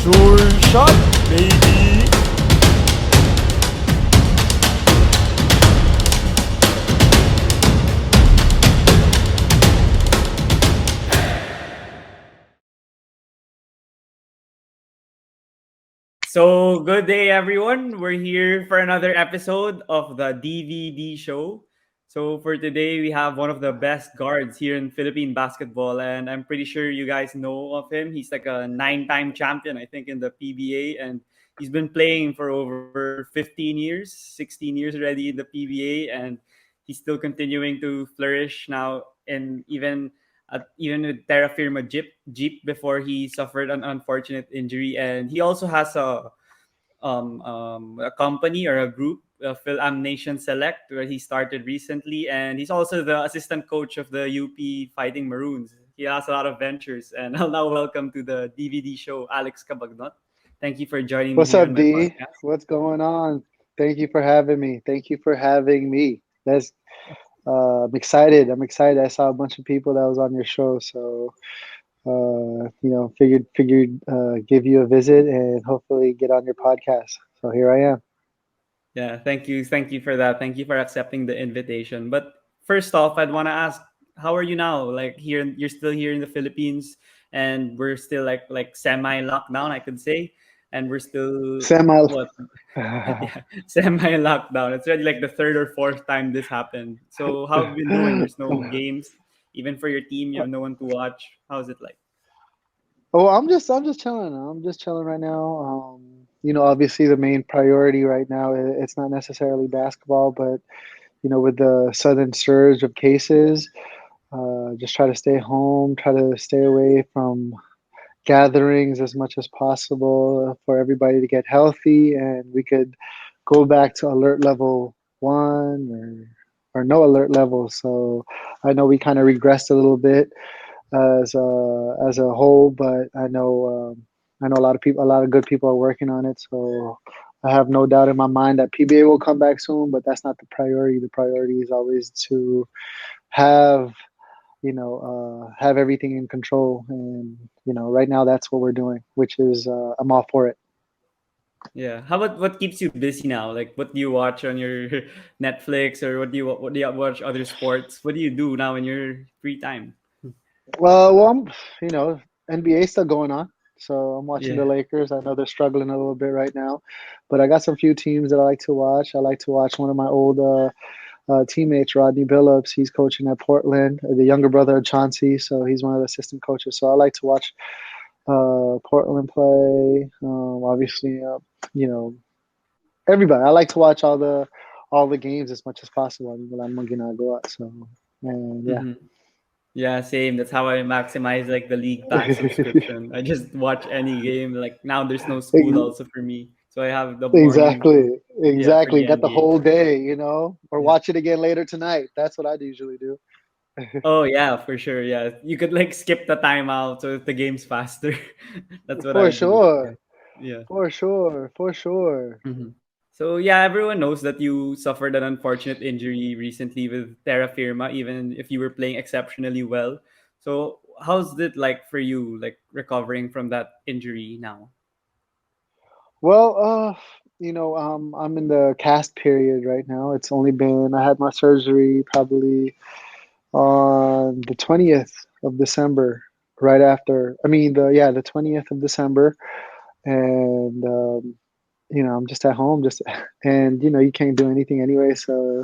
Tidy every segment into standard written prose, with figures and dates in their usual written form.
Sure shot, baby. So, good day, everyone. We're here for another episode of the DVD show. So, for today, we have one of the best guards here in Philippine basketball, and I'm pretty sure you guys know of him. He's like a nine-time champion, I think, in the PBA, and he's been playing for over 15 years, 16 years already in the PBA, and he's still continuing to flourish now, and even with Terrafirma Jeep before he suffered an unfortunate injury, and he also has a company or a group, Fil-Am Nation Select, where he started recently, and he's also the assistant coach of the UP Fighting Maroons. He has a lot of ventures, and I'll now welcome to the DVD show Alex Cabagnot. Thank you for joining me What's here on up, my D? podcast. What's going on? Thank you for having me. Thank you for having me. That's I'm excited. I'm excited. I saw a bunch of people that was on your show, so figured give you a visit and hopefully get on your podcast. So here I am. Yeah, thank you for that. Thank you for accepting the invitation. But first off, I'd want to ask, how are you now? Like here, you're still here in the Philippines, and we're still like semi lockdown, I could say, and we're still Semi. what? Yeah, semi lockdown. It's already like the third or fourth time this happened. So how have you been doing? There's no games, even for your team. You have no one to watch. How's it like? Oh, I'm just chilling. I'm just chilling right now. Obviously the main priority right now it's not necessarily basketball, but with the sudden surge of cases, just try to stay home, try to stay away from gatherings as much as possible for everybody to get healthy, and we could go back to alert level one or no alert level. So I know we kind of regressed a little bit as a whole, but I know a lot of people, a lot of good people are working on it. So I have no doubt in my mind that PBA will come back soon, but that's not the priority. The priority is always to have have everything in control. And right now that's what we're doing, which is I'm all for it. Yeah. How about what keeps you busy now? Like, what do you watch on your Netflix, or what do you watch other sports? What do you do now in your free time? Well, NBA still going on. So I'm watching the Yeah. Lakers. I know they're struggling a little bit right now, but I got some few teams that I like to watch. I like to watch one of my old teammates, Rodney Billups. He's coaching at Portland. The younger brother of Chauncey, so he's one of the assistant coaches. So I like to watch Portland play. Obviously, you know, everybody. I like to watch all the games as much as possible. When I'm gonna go out. So, and yeah. Hmm. Yeah, same. That's how I maximize like the league pass subscription. I just watch any game. Like now, there's no school Ex- also for me, so I have the morning. Exactly, Yeah, for exactly. the Got the NBA. whole day, or Yeah. watch it again later tonight. That's what I usually do. Oh yeah, for sure. Yeah, you could like skip the timeout so the game's faster. That's what For I do. sure, Yeah. Yeah. for sure, for sure. Mhm. So yeah, everyone knows that you suffered an unfortunate injury recently with Terra Firma, even if you were playing exceptionally well. So how's it like for you, like recovering from that injury now? Well, I'm in the cast period right now. I had my surgery probably on the 20th of December, right after. I mean, the 20th of December, and I'm just at home, and you can't do anything anyway, so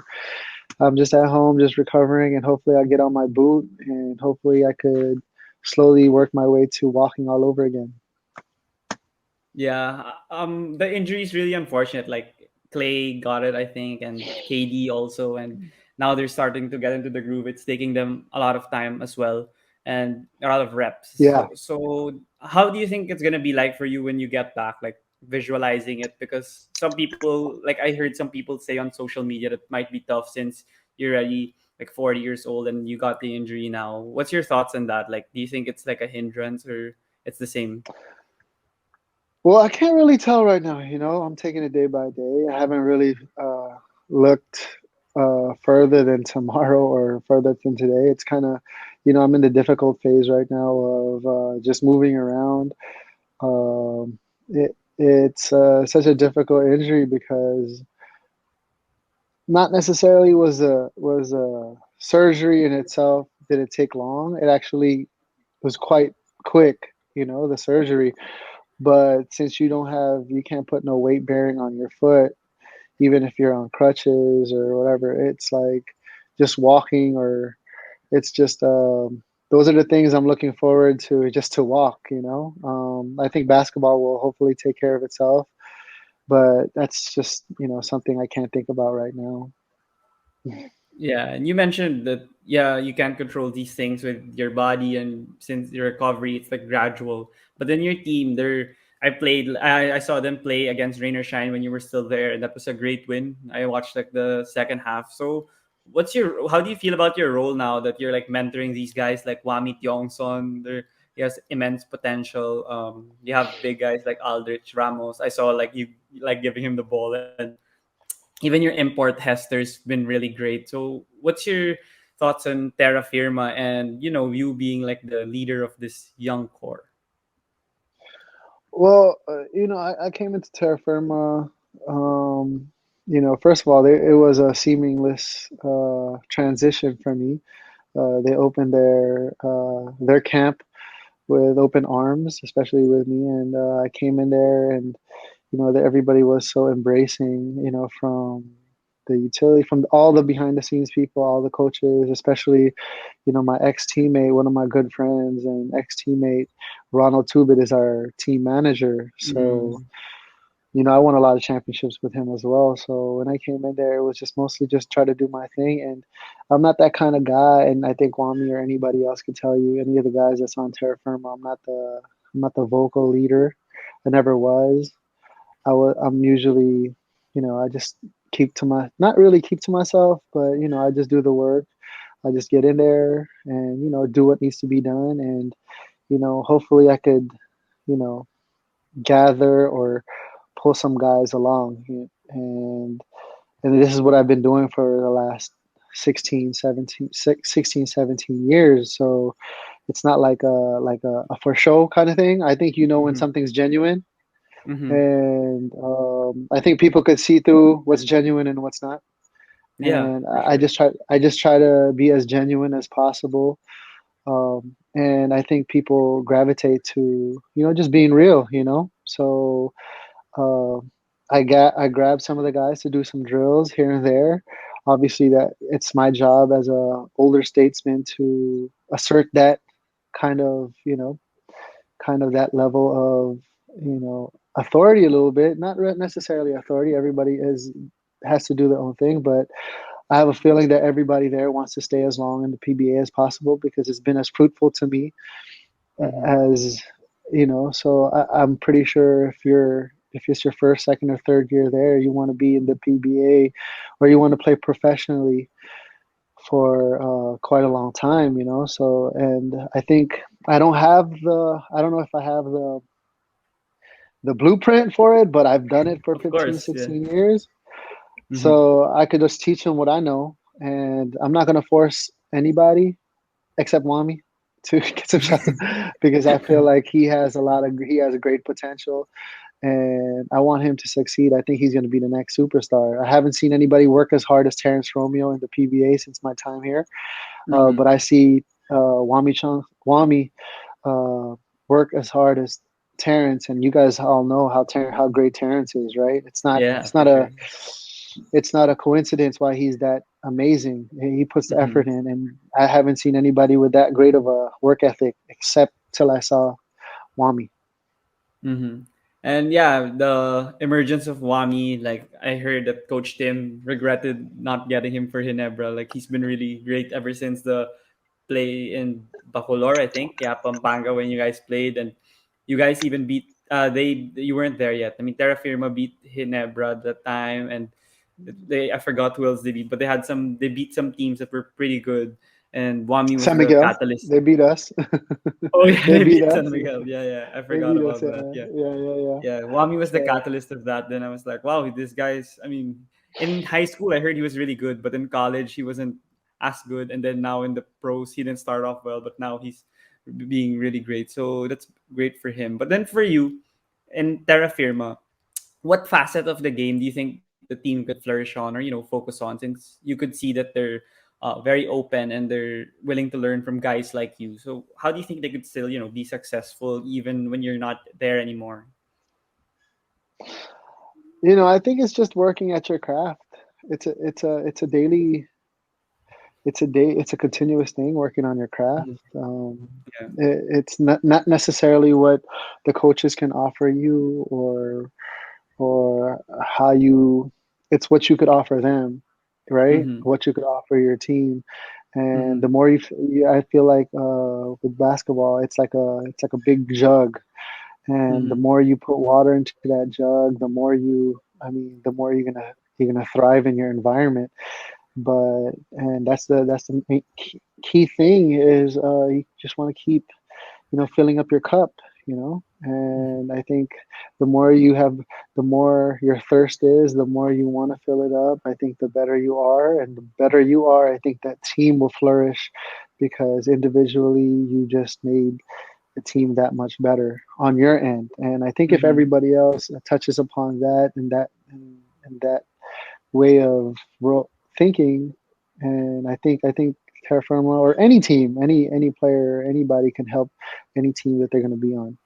I'm just at home, just recovering, and hopefully I'll get on my boot, and hopefully I could slowly work my way to walking all over again. Yeah, the injury is really unfortunate. Like Clay got it, I think, and KD also, and now they're starting to get into the groove. It's taking them a lot of time as well, and a lot of reps. Yeah. So how do you think it's gonna be like for you when you get back? Like visualizing it, because some people, like I heard some people say on social media, that might be tough since you're already like 40 years old and you got the injury now. What's your thoughts on that? Like, do you think it's like a hindrance or it's the same? Well, I can't really tell right now. I'm taking it day by day. I haven't really looked further than tomorrow or further than today. It's kind of, I'm in the difficult phase right now of just moving around. It's such a difficult injury because not necessarily was a surgery in itself didn't take long. It actually was quite quick, the surgery. But since you can't put no weight bearing on your foot, even if you're on crutches or whatever, it's like just walking or it's just those are the things I'm looking forward to just to walk. I think basketball will hopefully take care of itself, but that's just something I can't think about right now. Yeah, and you mentioned that yeah, you can't control these things with your body, and since your recovery, it's like gradual. But then your team, I saw them play against Rain or Shine when you were still there, and that was a great win. I watched like the second half. So, how do you feel about your role now that you're like mentoring these guys like Juami Tiongsion? He has immense potential. You have big guys like Aldrich Ramos. I saw like you like giving him the ball, and even your import Hester's been really great. So, what's your thoughts on Terrafirma and you being like the leader of this young core? Well, I came into Terra Firma. First of all, it was a seamless transition for me. They opened their camp with open arms, especially with me, and I came in there, and that everybody was so embracing. From the utility, from all the behind the scenes people, all the coaches, especially my ex teammate, one of my good friends, and ex teammate Ronald Tubit is our team manager. So, Mm, I won a lot of championships with him as well. So when I came in there, it was just mostly just try to do my thing. And I'm not that kind of guy. And I think Wami or anybody else could tell you, any of the guys that's on Terra Firma, I'm not the vocal leader. I never was. I'm usually, I just not really keep to myself, but I just do the work. I just get in there and do what needs to be done, and hopefully I could you know gather or pull some guys along, and this is what I've been doing for the last 16, 17 years. So it's not like a for show kind of thing. I think when mm-hmm, something's genuine, mm-hmm. and I think people could see through what's genuine and what's not. Yeah, And for I sure. just try to be as genuine as possible. And I think people gravitate to just being real. So uh, I grabbed some of the guys to do some drills here and there. Obviously, that it's my job as a older statesman to assert that kind of that level of authority a little bit. Not necessarily authority. Everybody has to do their own thing, but I have a feeling that everybody there wants to stay as long in the PBA as possible because it's been as fruitful to me Mm-hmm, as So I'm pretty sure if it's your first, second, or third year there, you want to be in the PBA or you want to play professionally for quite a long time. So, and I think I don't know if I have the blueprint for it, but I've done it for of 15, course. Yeah. 16 years. Mm-hmm, So I could just teach them what I know, and I'm not going to force anybody except Wami to get some shots because I feel like he has a great potential, and I want him to succeed. I think he's going to be the next superstar. I haven't seen anybody work as hard as Terrence Romeo in the PBA since my time here, mm-hmm. but I see Wami uh, work as hard as Terrence, and you guys all know how great Terrence is, right? It's not Yeah, it's for not a sure. it's not a coincidence why he's that amazing. He puts the Mm-hmm, effort in, and I haven't seen anybody with that great of a work ethic except till I saw Wami. mm-hmm. And yeah, the emergence of Wami, like I heard that Coach Tim regretted not getting him for Hinebra. Like he's been really great ever since the play in Bacolor, I think. Yeah, Pampanga when you guys played, and you guys even beat. You weren't there yet. I mean, Terra Firma beat Hinebra at that time, and I forgot who else they beat, but they beat some teams that were pretty good, and Wami was San the Miguel, catalyst. they beat us. Oh yeah, They they beat beat San us. Miguel. Yeah, yeah, I They forgot beat us. about Yeah, that. Yeah, yeah, yeah, yeah. yeah. Wami was the So catalyst of that. Then I was like, wow, this guy's. I mean, in high school I heard he was really good, but in college he wasn't as good. And then now in the pros he didn't start off well, but now he's being really great. So that's great for him. But then for you, in Terrafirma, what facet of the game do you think the team could flourish on, or focus on, since you could see that they're very open and they're willing to learn from guys like you? So how do you think they could still be successful even when you're not there anymore? I think it's just working at your craft. It's a daily, it's a continuous thing, working on your craft. Mhm. Yeah. It's not necessarily what the coaches can offer you, or how you, it's what you could offer them, right? Mm-hmm. What you could offer your team. And Mm-hmm. the more I feel like, with basketball, it's like a big jug, and the Mm-hmm. more you put water into that jug, the more you're gonna thrive in your environment. But and that's the key thing is, you just want to keep, filling up your cup, and I think the more you have, the more your thirst is, the more you want to fill it up. I think the better you are, and the better you are, I think that team will flourish, because individually you just made the team that much better on your end. And I think if Mm-hmm. everybody else touches upon that, and that way of thinking, and I think Terra Firma, or any team, any player, anybody can help any team that they're going to be on.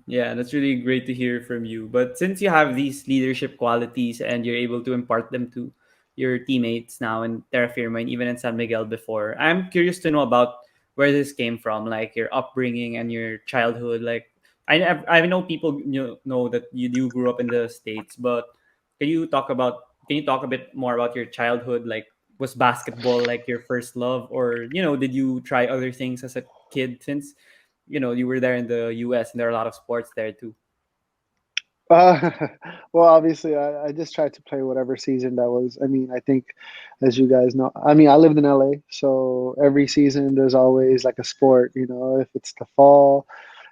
Yeah, that's really great to hear from you. But since you have these leadership qualities and you're able to impart them to your teammates now in Terrafirma and even in San Miguel before, I'm curious to know about where this came from, like your upbringing and your childhood. Like, I know people know that you do grew up in the States, but can you talk about can you talk a bit more about your childhood? Like, was basketball like your first love, or did you try other things as a kid, since you were there in the US and there are a lot of sports there too? Uh, well, obviously, I just tried to play whatever season that was. I mean, I think, as you guys know, I mean, I lived in LA, so every season there's always like a sport. If it's the fall,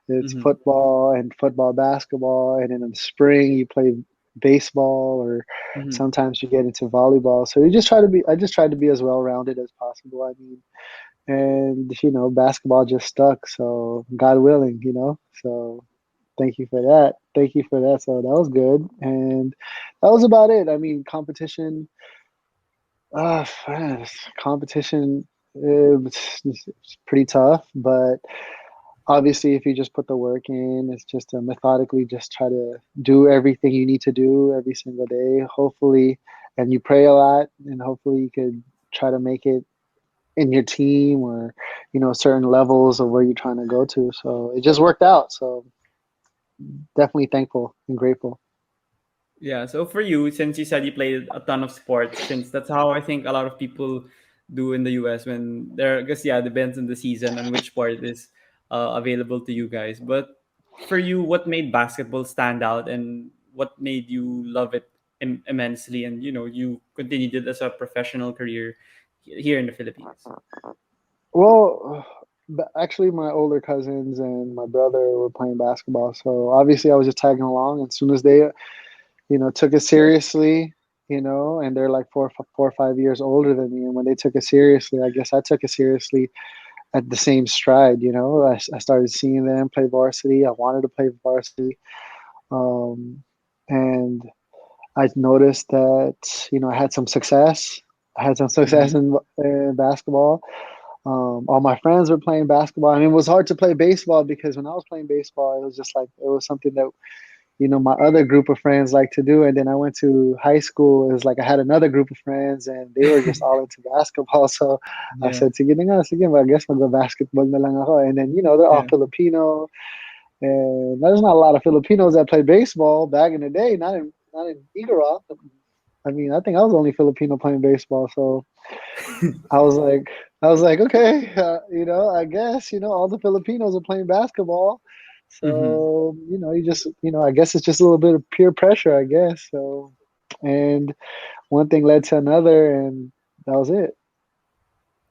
it's Mm-hmm. football, and football, basketball, and then in the spring you play baseball, or Mm-hmm. sometimes you get into volleyball. So I just tried to be as well rounded as possible. I mean, and basketball just stuck. So God willing, So thank you for that. Thank you for that. So that was good, and that was about it. I mean, competition. Man, competition. It's pretty tough, but obviously, if you just put the work in, it's just to methodically just try to do everything you need to do every single day. Hopefully, and you pray a lot, and hopefully you could try to make it in your team, or certain levels of where you're trying to go to. So it just worked out. So definitely thankful and grateful. Yeah. So for you, since you said you played a ton of sports, since that's how I think a lot of people do in the US when they're, I guess, yeah, depends on the season and which sport is available to you guys. But for you, what made basketball stand out and what made you love it immensely, and you continued it as a professional career here in the Philippines? Well, actually, my older cousins and my brother were playing basketball, so obviously I was just tagging along. As soon as they, took it seriously, and they're like 4 or 5 years older than me, and when they took it seriously, I guess I took it seriously at the same stride. I started seeing them play varsity. I wanted to play varsity, um, and I noticed that I had some success. I had some success Mm-hmm. in basketball. All my friends were playing basketball. I mean, it was hard to play baseball, because when I was playing baseball, it was just like, it was something that my other group of friends like to do. And then I went to high school. It was like I had another group of friends, and they were just all into basketball. So I Yeah. said, sige na nga, sige, I guess mag-basketball na lang ako. And then they're all Yeah. Filipino, and there's not a lot of Filipinos that play baseball back in the day. Not in Igorot. I mean, I think I was the only Filipino playing baseball. So I was like, okay, I guess all the Filipinos are playing basketball. Mm-hmm. So you just I guess it's just a little bit of peer pressure, I guess. So, and one thing led to another, and that was it.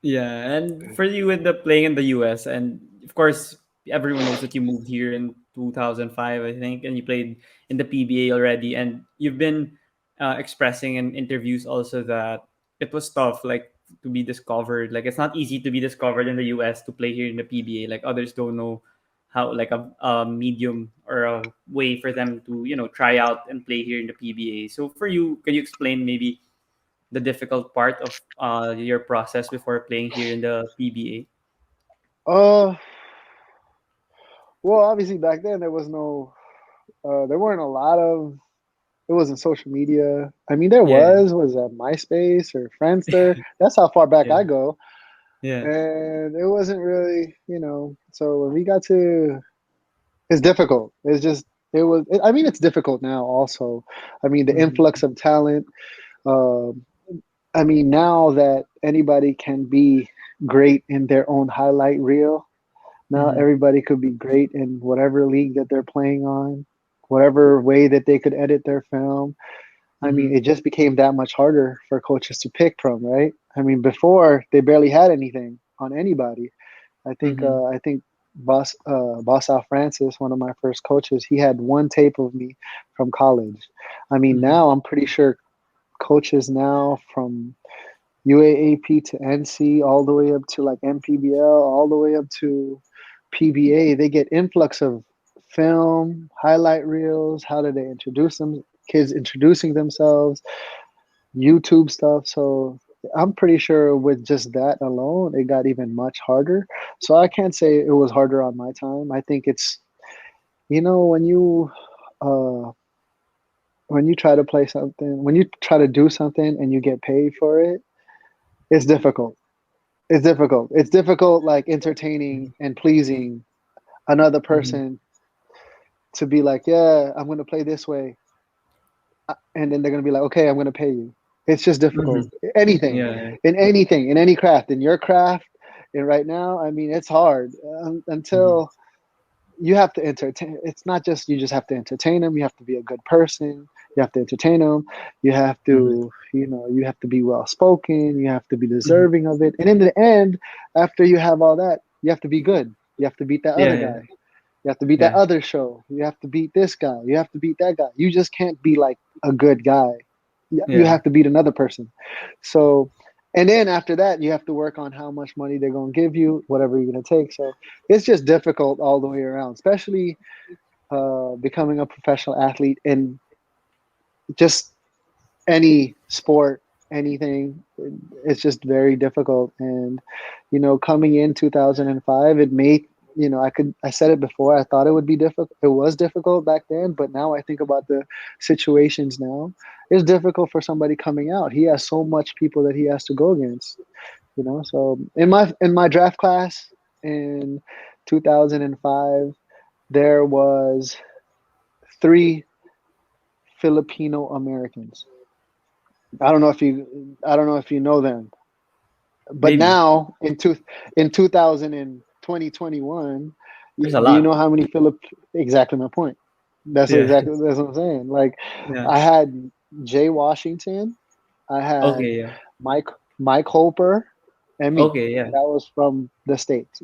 Yeah, and for you with the playing in the US, and of course everyone knows that you moved here in 2005, I think, and you played in the PBA already, and you've been expressing in interviews also that it was tough, like to be discovered. Like it's not easy to be discovered in the US to play here in the PBA. Like others don't know how, like a medium or a way for them to try out and play here in the PBA. So for you, can you explain maybe the difficult part of your process before playing here in the PBA? Uh, well, obviously back then there weren't a lot of. It wasn't social media. I mean, there Yeah, was that MySpace or Friendster. That's how far back yeah, I go. yeah. And it wasn't really, so when we got to, it's difficult. I mean, it's difficult now also. I mean, the Mm-hmm. influx of talent. Um, I mean, now that anybody can be great in their own highlight reel, now Mm-hmm. everybody could be great in whatever league that they're playing on, whatever way that they could edit their film. I mean, Mm-hmm. it just became that much harder for coaches to pick from, right? I mean, before they barely had anything on anybody. Mm-hmm. I think Boss Al Francis, one of my first coaches, he had one tape of me from college. I mean, Mm-hmm. now I'm pretty sure coaches now from UAAP to NC, all the way up to like MPBL, all the way up to PBA, they get influx of film, highlight reels. How do they introduce them? Kids introducing themselves, YouTube stuff. So I'm pretty sure with just that alone, it got even much harder. So I can't say it was harder on my time. I think it's, when uh, when you try to play something, when you try to do something and you get paid for it, it's difficult. It's difficult. It's difficult, like entertaining and pleasing another Mm-hmm. person to be like, yeah, I'm going to play this way. And then they're going to be like, okay, I'm going to pay you. It's just Mm-hmm. difficult. Yeah. Anything, in any craft, in your craft, and right now, I mean, it's hard Mm-hmm. until you have to entertain. It's not just you just have to entertain them. You have to be a good person. You have to entertain them. You have Mm-hmm. to, you have to be well spoken. You have to be Mm-hmm. deserving of it. And in the end, after you have all that, you have to be good. You have to beat that Yeah, other yeah, guy. You have to beat that yeah, other show. You have to beat this guy. You have to beat that guy. You just can't be like a good guy. You yeah, have to beat another person. So, and then after that, you have to work on how much money they're going to give you, whatever you're going to take. So it's just difficult all the way around, especially becoming a professional athlete in just any sport, anything. It's just very difficult. And, coming in 2005, it made, I said it before, I thought it would be difficult. It was difficult back then, but now I think about the situations now. It's difficult for somebody coming out. He has so much people that he has to go against, So in my draft class in 2005, there was three Filipino Americans. I don't know if you know them, but maybe. now in 2000 and 2021, There's a do you lot. know how many exactly my point. Yeah, That's what I'm saying. Like yeah. I had Jay Washington, I had Okay, yeah. Mike Mike Holper, and me. Okay, yeah, That was from the states,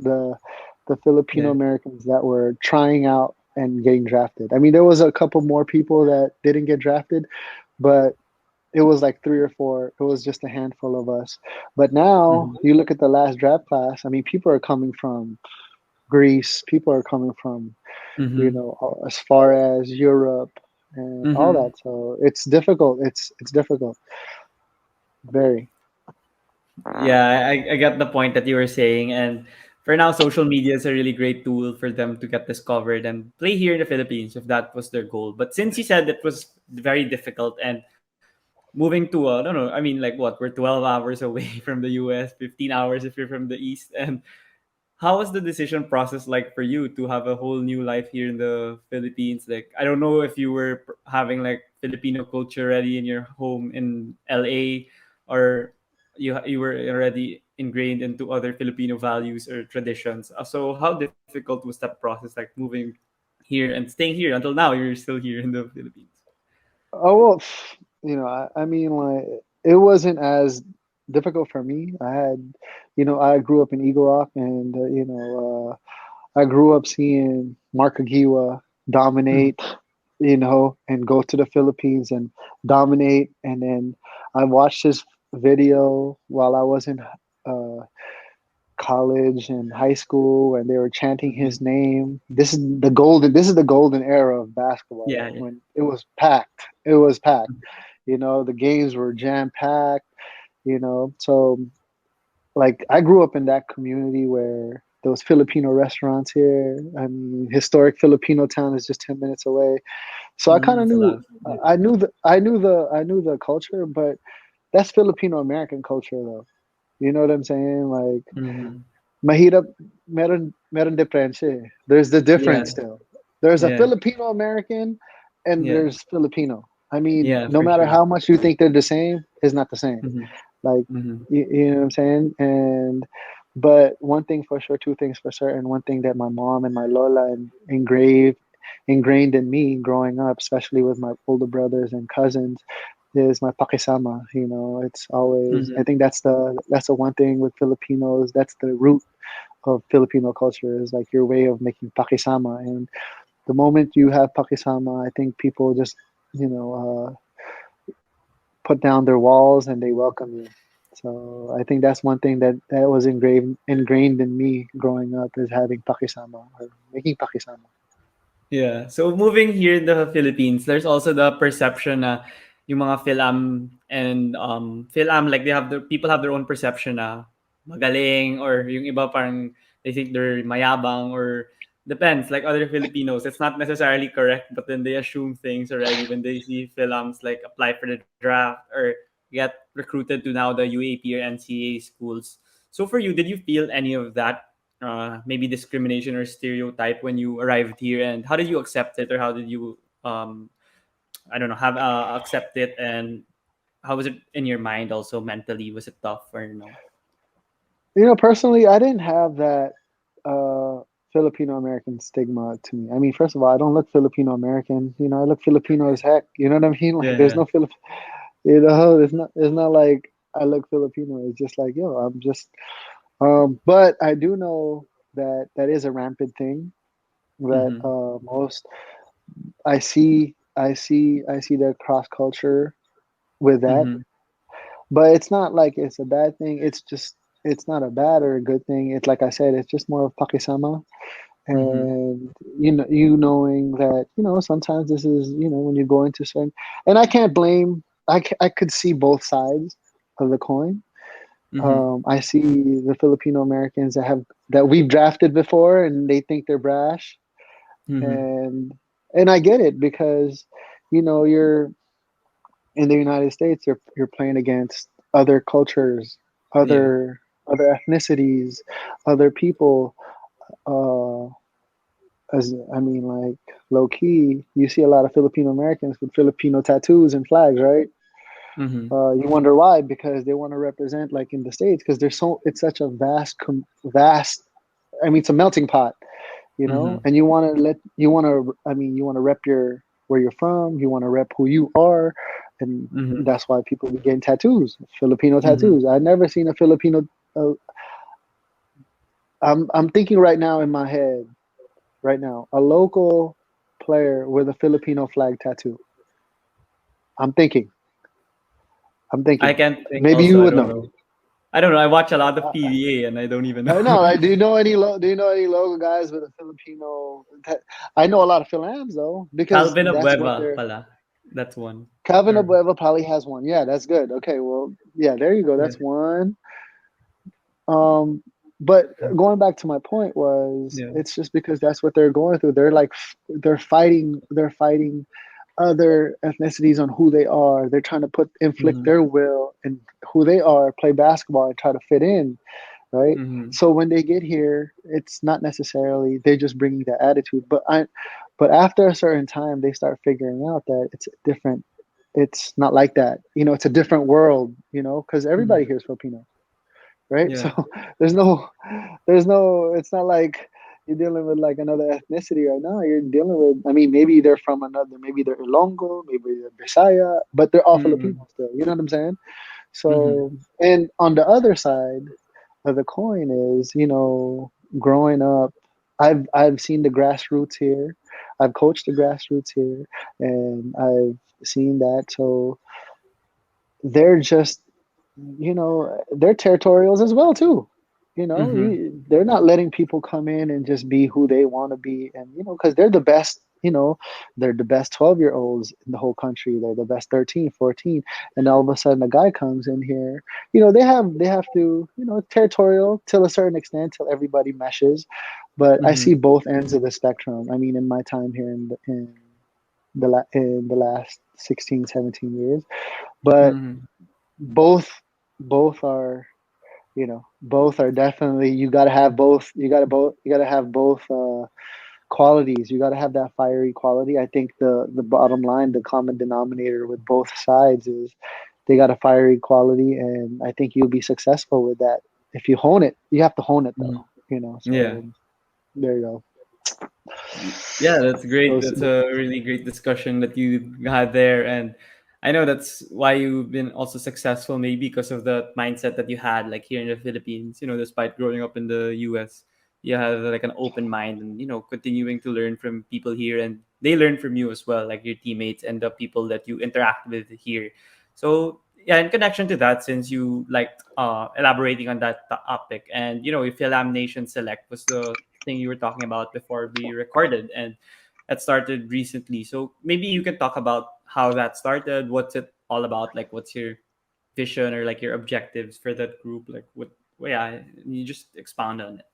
the Filipino yeah. Americans that were trying out and getting drafted. I mean, there was a couple more people that didn't get drafted, but it was like three or four. It was just a handful of us. But now Mm-hmm. you look at the last draft class. I mean, people are coming from Greece. People are coming from, Mm-hmm. as far as Europe and all Mm-hmm. that. So it's difficult. It's difficult. Very. Yeah, I get the point that you were saying. And for now, social media is a really great tool for them to get discovered and play here in the Philippines if that was their goal. But since you said it was very difficult and moving to, I don't know, I mean, like what, we're 12 hours away from the US, 15 hours if you're from the East. And how was the decision process like for you to have a whole new life here in the Philippines? Like, I don't know if you were having like Filipino culture already in your home in LA, or you were already ingrained into other Filipino values or traditions. So how difficult was that process, like moving here and staying here until now? You're still here in the Philippines. Oh well, I mean, like it wasn't as difficult for me. I grew up in Eagle Rock, and I grew up seeing Mark Aguila Mm-hmm. dominate, and go to the Philippines and dominate. And then I watched his video while I was in uh, college and high school, and they were chanting Mhm. his name. This is the golden era of basketball Yeah, yeah. when it was packed. It was packed. The games were jam packed. So like I grew up in that community where there was Filipino restaurants here. I mean, historic Filipino town is just 10 minutes away. So I kind of It's a lot knew, of yeah. I knew the culture, but that's Filipino American culture though. You know what I'm saying? Like Mhm. mahirap, meron diferensya eh. There's the Yeah, difference still. There's a yeah, Filipino American and yeah, there's Filipino. I mean, yeah, no for matter sure. how much you think they're the same, it's not the same. Mhm, Like, mhm, you know what I'm saying? But one thing for sure, two things for certain. One thing that my mom and my Lola ingrained in me growing up, especially with my older brothers and cousins, is my pakisama. It's always. I mhm. think that's the one thing with Filipinos. That's the root of Filipino culture is like your way of making pakisama. And the moment you have pakisama, I think people just you know put down their walls and they welcome you. So I think that's one thing that was ingrained in me growing up is having pakisama or making pakisama. Yeah. So moving here in the Philippines, there's also the perception na yung mga Fil-Am and Fil-Am, like people have their own perception na magaling, or yung iba parang they think they're mayabang, or depends, like other Filipinos. It's not necessarily correct, but then they assume things already when they see Fil-Ams like apply for the draft or get recruited to now the UAP or NCAA schools. So for you, did you feel any of that, maybe discrimination or stereotype when you arrived here, and how did you accept it, or how did you I don't know, have accept it, and how was it in your mind, also mentally, was it tough or no? Personally, I didn't have that uh, Filipino American stigma to me. I mean, first of all, I don't look Filipino American. I look Filipino as heck. You know what I mean? Like, Yeah, there's yeah. no it's not like I look Filipino. It's just like, yo, I'm just. But I do know that is a rampant thing that Mm-hmm. most I see the cross culture with that, Mm-hmm. but it's not like it's a bad thing. It's not a bad or a good thing. It's like I said, it's just more of pakisama, Mm-hmm. and you knowing that sometimes this is when you go into certain, and I can't blame. I could see both sides of the coin. Mm-hmm. I see the Filipino Americans that we've drafted before, and they think they're brash, Mm-hmm. and I get it because you're in the United States, you're playing against other cultures, Yeah. other ethnicities, other people. Uh, as I mean, like low key, you see a lot of Filipino Americans with Filipino tattoos and flags, right? Mm-hmm. You wonder why, because they want to represent like in the states, because it's such a vast. I mean, it's a melting pot, Mm-hmm. and you want to rep where you're from, you want to rep who you are, and Mm-hmm. that's why people be getting tattoos, Filipino Mm-hmm. tattoos. I've never seen a Filipino. I'm thinking right now in my head, right now, a local player with a Filipino flag tattoo. I'm thinking. I'm I thinking. can't think Maybe also, you I would don't know. know. I don't know, I watch a lot of Uh, PVA and I don't even I know. know. Do you know do you know any local guys with a Filipino? I know a lot of Fil-Ams though, because Calvin that's what Abueva they're. pala, that's one. Calvin Or Abueva probably has one. Yeah, that's good. Okay, well, yeah, there you go. yeah. That's one. Um, but going back to my point was, Yeah. it's just because that's what they're going through. They're like, they're fighting other ethnicities on who they are. They're trying to inflict Mm-hmm. their will and who they are, play basketball and try to fit in, right? Mm-hmm. So when they get here, it's not necessarily they're just bringing that attitude, but after a certain time, they start figuring out that it's different. It's not like that, it's a different world, because everybody Mm-hmm. here is Filipino, right? So Yeah. there's no, it's not like you're dealing with like another ethnicity right now. You're dealing with, I mean, maybe they're from another, maybe they're Ilonggo, maybe they're Bisaya, but they're all Mm-hmm. Filipino still. You know what I'm saying? Mm-hmm. So, and on the other side of the coin is, growing up, I've seen the grassroots here. I've coached the grassroots here, and I've seen that. So they're just, they're territorials as well too. Mm-hmm. They're not letting people come in and just be who they want to be, and because they're the best. They're the best 12-year-olds in the whole country. They're the best 13, 14, and all of a sudden a guy comes in here. They have to, territorial till a certain extent, till everybody meshes. But I Mm-hmm. see both ends of the spectrum. I mean, in my time here in the last 16, 17 years, but Mm-hmm. both both are both are definitely, you got to have both. You got to have both qualities. You got to have that fiery quality. I think the bottom line, the common denominator with both sides is they got a fiery quality, and I think you'll be successful with that if you hone it. You have to hone it Mm-hmm. though. Yeah. So there you go. Yeah, that's great. Those, That's a really great discussion that you had there. And I know that's why you've been also successful, maybe because of the mindset that you had, like here in the Philippines, despite growing up in the US, you have like an open mind and, continuing to learn from people here and they learn from you as well, like your teammates and the people that you interact with here. So, yeah, in connection to that, since you like elaborating on that topic, and if Fil-Am Nation Select was the thing you were talking about before we recorded, and that started recently. So maybe you can talk about how that started. What's it all about? Like, what's your vision or like your objectives for that group? Like, what? Well, yeah, you just expound on it.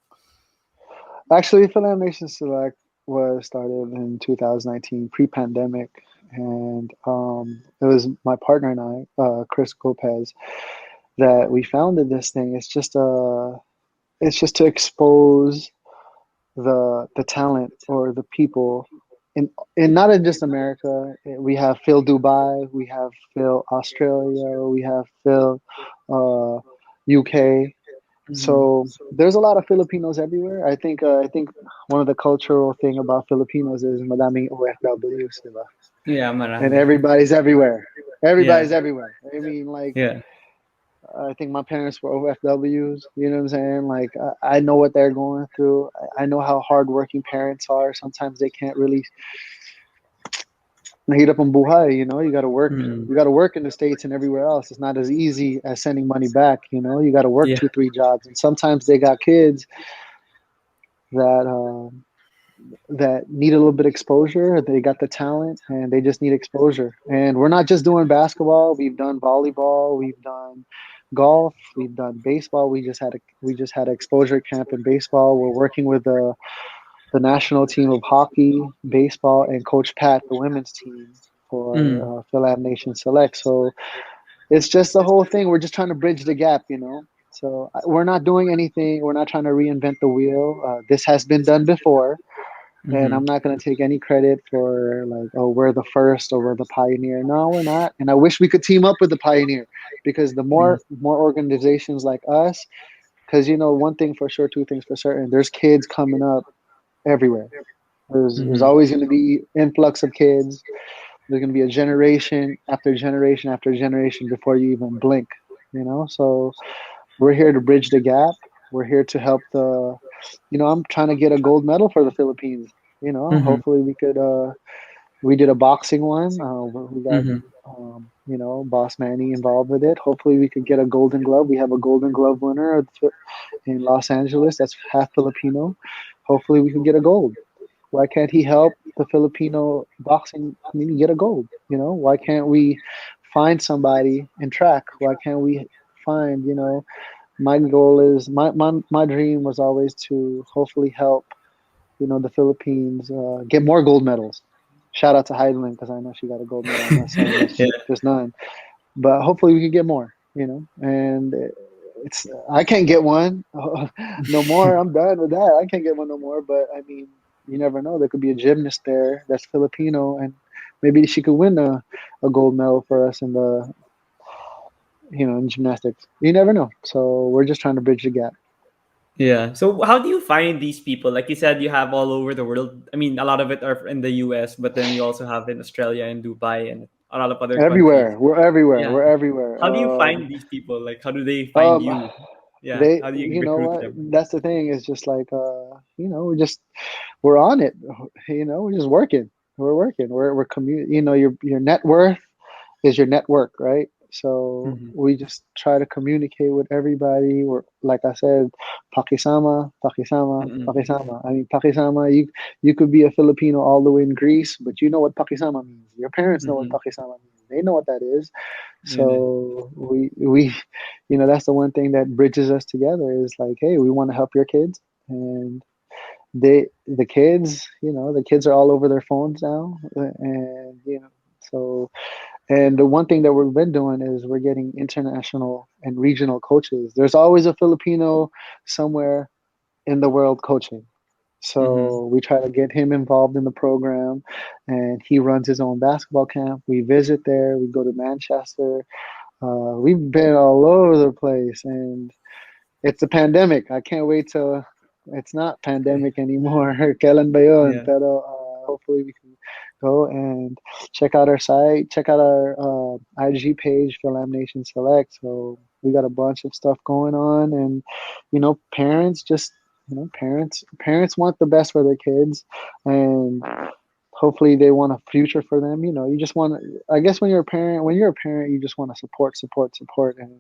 Actually, Fil-Am Nation Select was started in 2019, pre-pandemic, and it was my partner and I, Chris Lopez, that we founded this thing. It's just to expose the talent or the people in not in just America. We have Phil Dubai, we have Phil Australia, we have Phil UK. Mm-hmm. So there's a lot of Filipinos everywhere. I think one of the cultural thing about Filipinos is madaming OFWs, diba? Yeah, And marami. everybody's everywhere. Yeah, Everybody's everywhere. I mean, like, yeah, I think my parents were OFWs. You know what I'm saying? Like, I know what they're going through. I know how hardworking parents are. Sometimes they can't really heat up on buhay. You got to work. mm-hmm. You got to work in the States and everywhere else. It's not as easy as sending money back. You got to work Yeah, 2, 3 jobs, and sometimes they got kids that that need a little bit of exposure. They got the talent and they just need exposure. And we're not just doing basketball. We've done volleyball. We've done golf. We've done baseball. We just had an exposure camp in baseball. We're working with the national team of hockey, baseball, and Coach Pat, the women's team mm-hmm. for Fil-Am Nation Select. So it's just the whole thing. We're just trying to bridge the gap. So we're not doing anything. We're not trying to reinvent the wheel. This has been done before, and Mm-hmm. I'm not going to take any credit for, like, oh, we're the first or we're the pioneer. No, we're not. And I wish we could team up with the pioneer, because the more organizations like us, because one thing for sure, two things for certain, there's kids coming up everywhere. There's Mm-hmm. always going to be influx of kids. There's going to be a generation after generation after generation before you even blink. So we're here to bridge the gap. We're here to help I'm trying to get a gold medal for the Philippines. Mm-hmm. Hopefully we did a boxing one. We got, Mm-hmm. Boss Manny involved with it. Hopefully we could get a golden glove. We have a golden glove winner in Los Angeles that's half Filipino. Hopefully we can get a gold. Why can't he help the Filipino boxing community get a gold? Why can't we find somebody in track? Why can't we find, my goal is my dream was always to hopefully help, the Philippines get more gold medals. Shout out to Heidelin, because I know she got a gold medal. I'm not saying Yeah, there's none, but hopefully we can get more. And it's I can't get one no more. I'm done with that. I can't get one no more. But I mean, you never know. There could be a gymnast there that's Filipino, and maybe she could win a gold medal for us in gymnastics. You never know. So we're just trying to bridge the gap. yeah. So how do you find these people? Like you said, you have all over the world. I mean, a lot of it are in the US, but then you also have in Australia and Dubai and a lot of other countries. Everywhere. We're everywhere. Yeah. We're everywhere. How do you find these people? Like, how do they find you? Yeah. How do you You know recruit what? them? That's the thing. Is just like we're on it. We're just working. We're working. We're commu. Your net worth is your network, right? So Mm-hmm. we just try to communicate with everybody. Or like I said, pakisama, pakisama, Mm-hmm. pakisama. I mean, pakisama. You could be a Filipino all the way in Greece, but you know what pakisama means. Your parents know what Mm-hmm. pakisama means. They know what that is. Yeah. So we, that's the one thing that bridges us together is like, hey, we want to help your kids, and the kids, the kids are all over their phones now, and so. And the one thing that we've been doing is we're getting international and regional coaches. There's always a Filipino somewhere in the world coaching. Mm-hmm. So we try to get him involved in the program, and he runs his own basketball camp. We visit there, we go to Manchester. We've been all over the place, and it's a pandemic. I can't wait till it's not pandemic anymore. Kailan ba yun? Yeah. Pero hopefully we can go and check out our site, check out our IG page, Fil-Am Nation Select. So we got a bunch of stuff going on, and parents just parents want the best for their kids, and hopefully they want a future for them. You just want to, I guess when you're a parent, you just want to support, support, support. And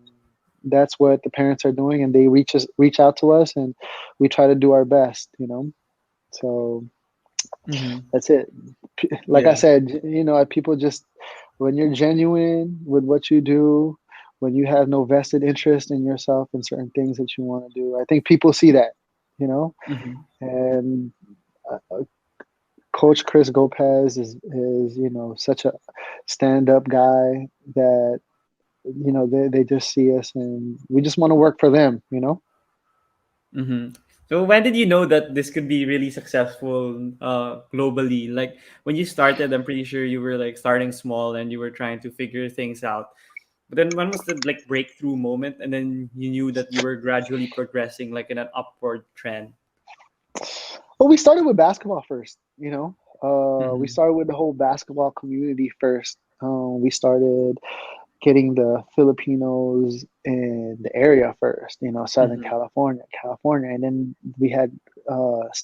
that's what the parents are doing. And they reach out to us, and we try to do our best. So Mm-hmm. that's it. Like I Yeah. said, people just, when you're genuine with what you do, when you have no vested interest in yourself and certain things that you want to do, I think people see that. Mm-hmm. And Coach Chris Gopez is such a stand up guy that they just see us, and we just want to work for them. Mm-hmm. So when did you know that this could be really successful globally? Like when you started, I'm pretty sure you were like starting small and you were trying to figure things out. But then when was the like breakthrough moment and then you knew that you were gradually progressing like in an upward trend? Well, we started with basketball first. We Mm-hmm. started with the whole basketball community first. We started getting the Filipinos in the area first, Southern Mm-hmm. California, and then we had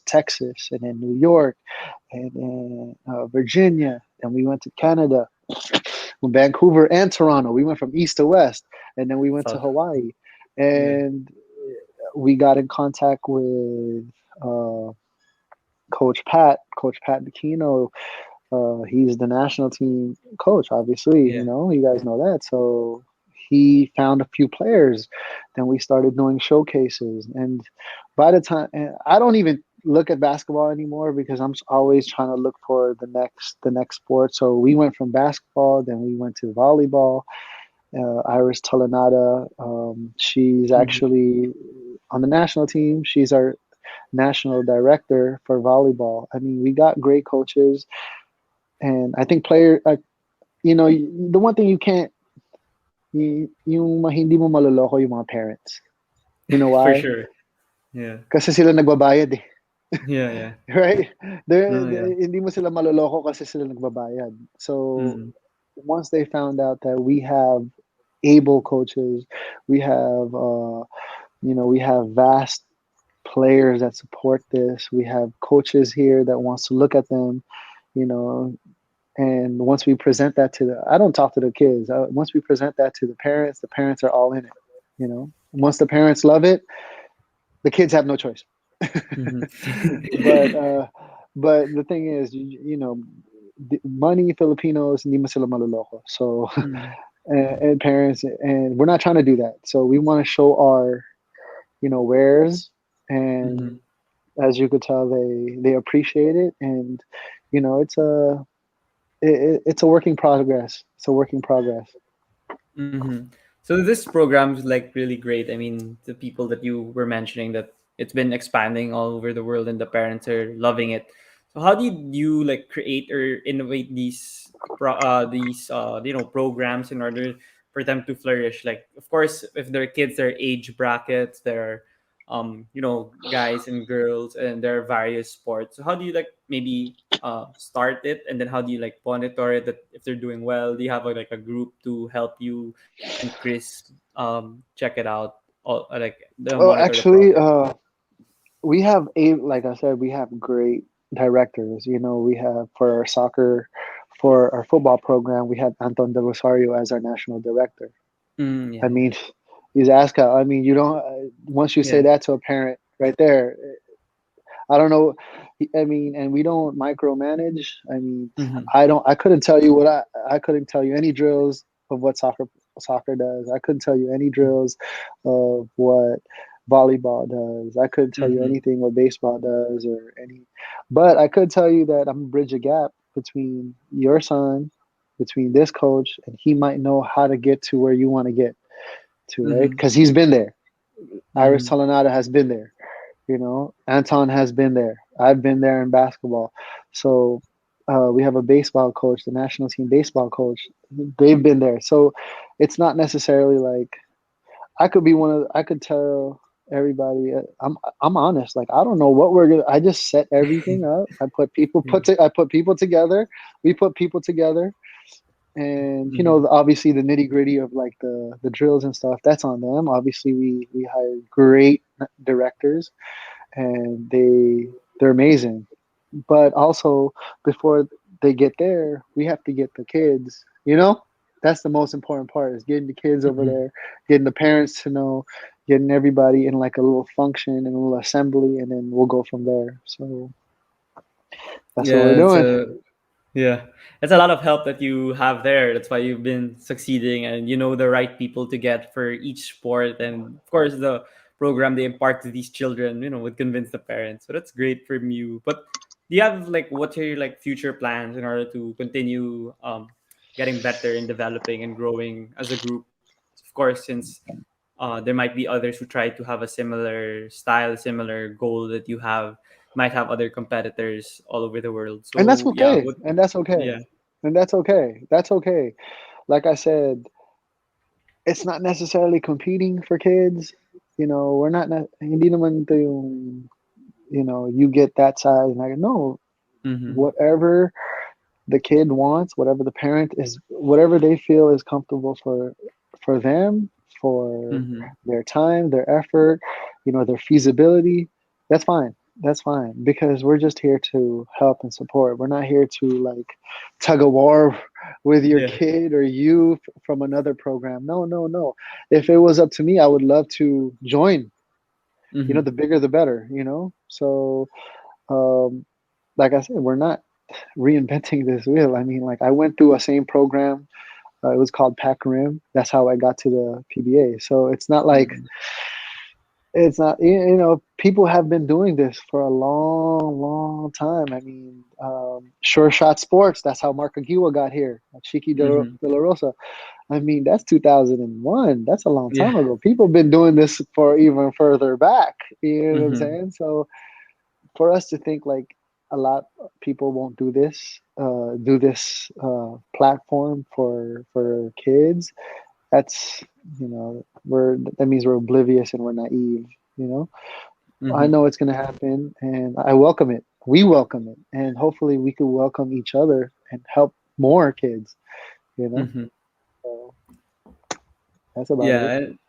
Texas, and then New York, and then Virginia, and we went to Canada, Vancouver, and Toronto. We went from east to west, and then we went to So Hawaii, yeah. and we got in contact with uh, Coach Pat Aquino. He's the national team coach, obviously. Yeah. You guys know that. So he found a few players. Then we started doing showcases. And by the time, and I don't even look at basketball anymore because I'm always trying to look for the next sport. So we went from basketball, then we went to volleyball. Iris Tolenada, she's Mm-hmm. actually on the national team. She's our national director for volleyball. I mean, we got great coaches, and I think the one thing you can't, hindi mo maloloko yung mga parents. You know For why? sure. Yeah. Kasi sila nagbabayad eh. Yeah, yeah. Right? No, yeah. Hindi mo sila maloloko kasi sila nagbabayad. So Mm-hmm. once they found out that we have able coaches, we have we have vast players that support this. We have coaches here that wants to look at them, you know, and once we present that to I don't talk to the kids. Once we present that to the parents are all in it. Once the parents love it, the kids have no choice. but Mm-hmm. uh, but the thing is, the money Filipinos hindi mo sila maloloko. So Mm-hmm. and parents, and we're not trying to do that. So we want to show our wares, and Mm-hmm. as you could tell, they appreciate it, and it's a working progress. It's a working progress. Mm-hmm. So this program is like really great. I mean, the people that you were mentioning that it's been expanding all over the world and the parents are loving it. So how did you like create or innovate these programs in order for them to flourish? Like, of course, if their kids are age brackets, there are guys and girls, and there are various sports. So how do you like maybe start it, and then how do you like monitor it that if they're doing well? Do you have like a group to help you and Chris check it out, or like the Well, monitor the actually, progress? we have like I said, we have great directors. We have for our soccer, for our football program, we had Anton De Rosario as our national director. I Yeah, mean, he's ASCA. I mean, you don't, once you say yeah. that to a parent right there, I don't know. I mean, and we don't micromanage. I mean, Mm-hmm. I couldn't tell you I couldn't tell you any drills of what soccer does. I couldn't tell you any drills of what volleyball does. I couldn't tell you Mm-hmm. anything what baseball does or any, but I could tell you that I'm gonna bridge a gap between your son, between this coach, and he might know how to get to where you want to get to, right? Mm-hmm. Because he's been there. Iris Mm-hmm. Talanada has been there. Anton has been there. I've been there in basketball. So we have a baseball coach, the national team baseball coach. They've been there. So it's not necessarily like I could be one of. I could tell everybody. I'm honest. Like I don't know what we're gonna. I just set everything up. Yeah. I put people together. We put people together, and Mm-hmm. obviously the nitty gritty of like the drills and stuff. That's on them. Obviously we hire great directors and they're amazing. But also before they get there, we have to get the kids. That's the most important part is getting the kids over Mm-hmm. there, getting the parents to know, getting everybody in like a little function and a little assembly, and then we'll go from there. So that's what we're Yeah, doing. yeah, it's a lot of help that you have there. That's why you've been succeeding, and you know the right people to get for each sport, and of course the program they impart to these children, would convince the parents. So that's great from you. But do you have like what are your like future plans in order to continue getting better and developing and growing as a group? Of course, since there might be others who try to have a similar style, similar goal that you have, might have other competitors all over the world. And that's So yeah, okay. what And that's okay. yeah. And that's okay. That's okay. Like I said, it's not necessarily competing for kids. We're not, hindi naman ito yung, you get that size. And I go, no, Mhm. whatever the kid wants, whatever the parent is, whatever they feel is comfortable for them, for Mhm. their time, their effort, their feasibility. That's fine. That's fine because we're just here to help and support. We're not here to like tug of war with your Yeah. kid or you from another program. No, no, no. If it was up to me, I would love to join. Mhm. The bigger the better. So um, like I said, we're not reinventing this wheel. I mean, like I went through a same program. It was called Pac Rim. That's how I got to the PBA. So Mhm. it's not people have been doing this for a long, long time. I mean, Sure Shot Sports. That's how Mark Aguila got here. Chiqui Mhm. De La Rosa. I mean, that's 2001. That's a long Yeah. time ago. People have been doing this for even further back. You know what I'm Mhm. saying? So for us to think like a lot of people won't do this platform for kids, that's that means we're oblivious and we're naive. you know I Mhm. know it's going to happen and I welcome it. We welcome it, and hopefully we can welcome each other and help more kids. you know Mhm. so that's about it. Yeah, and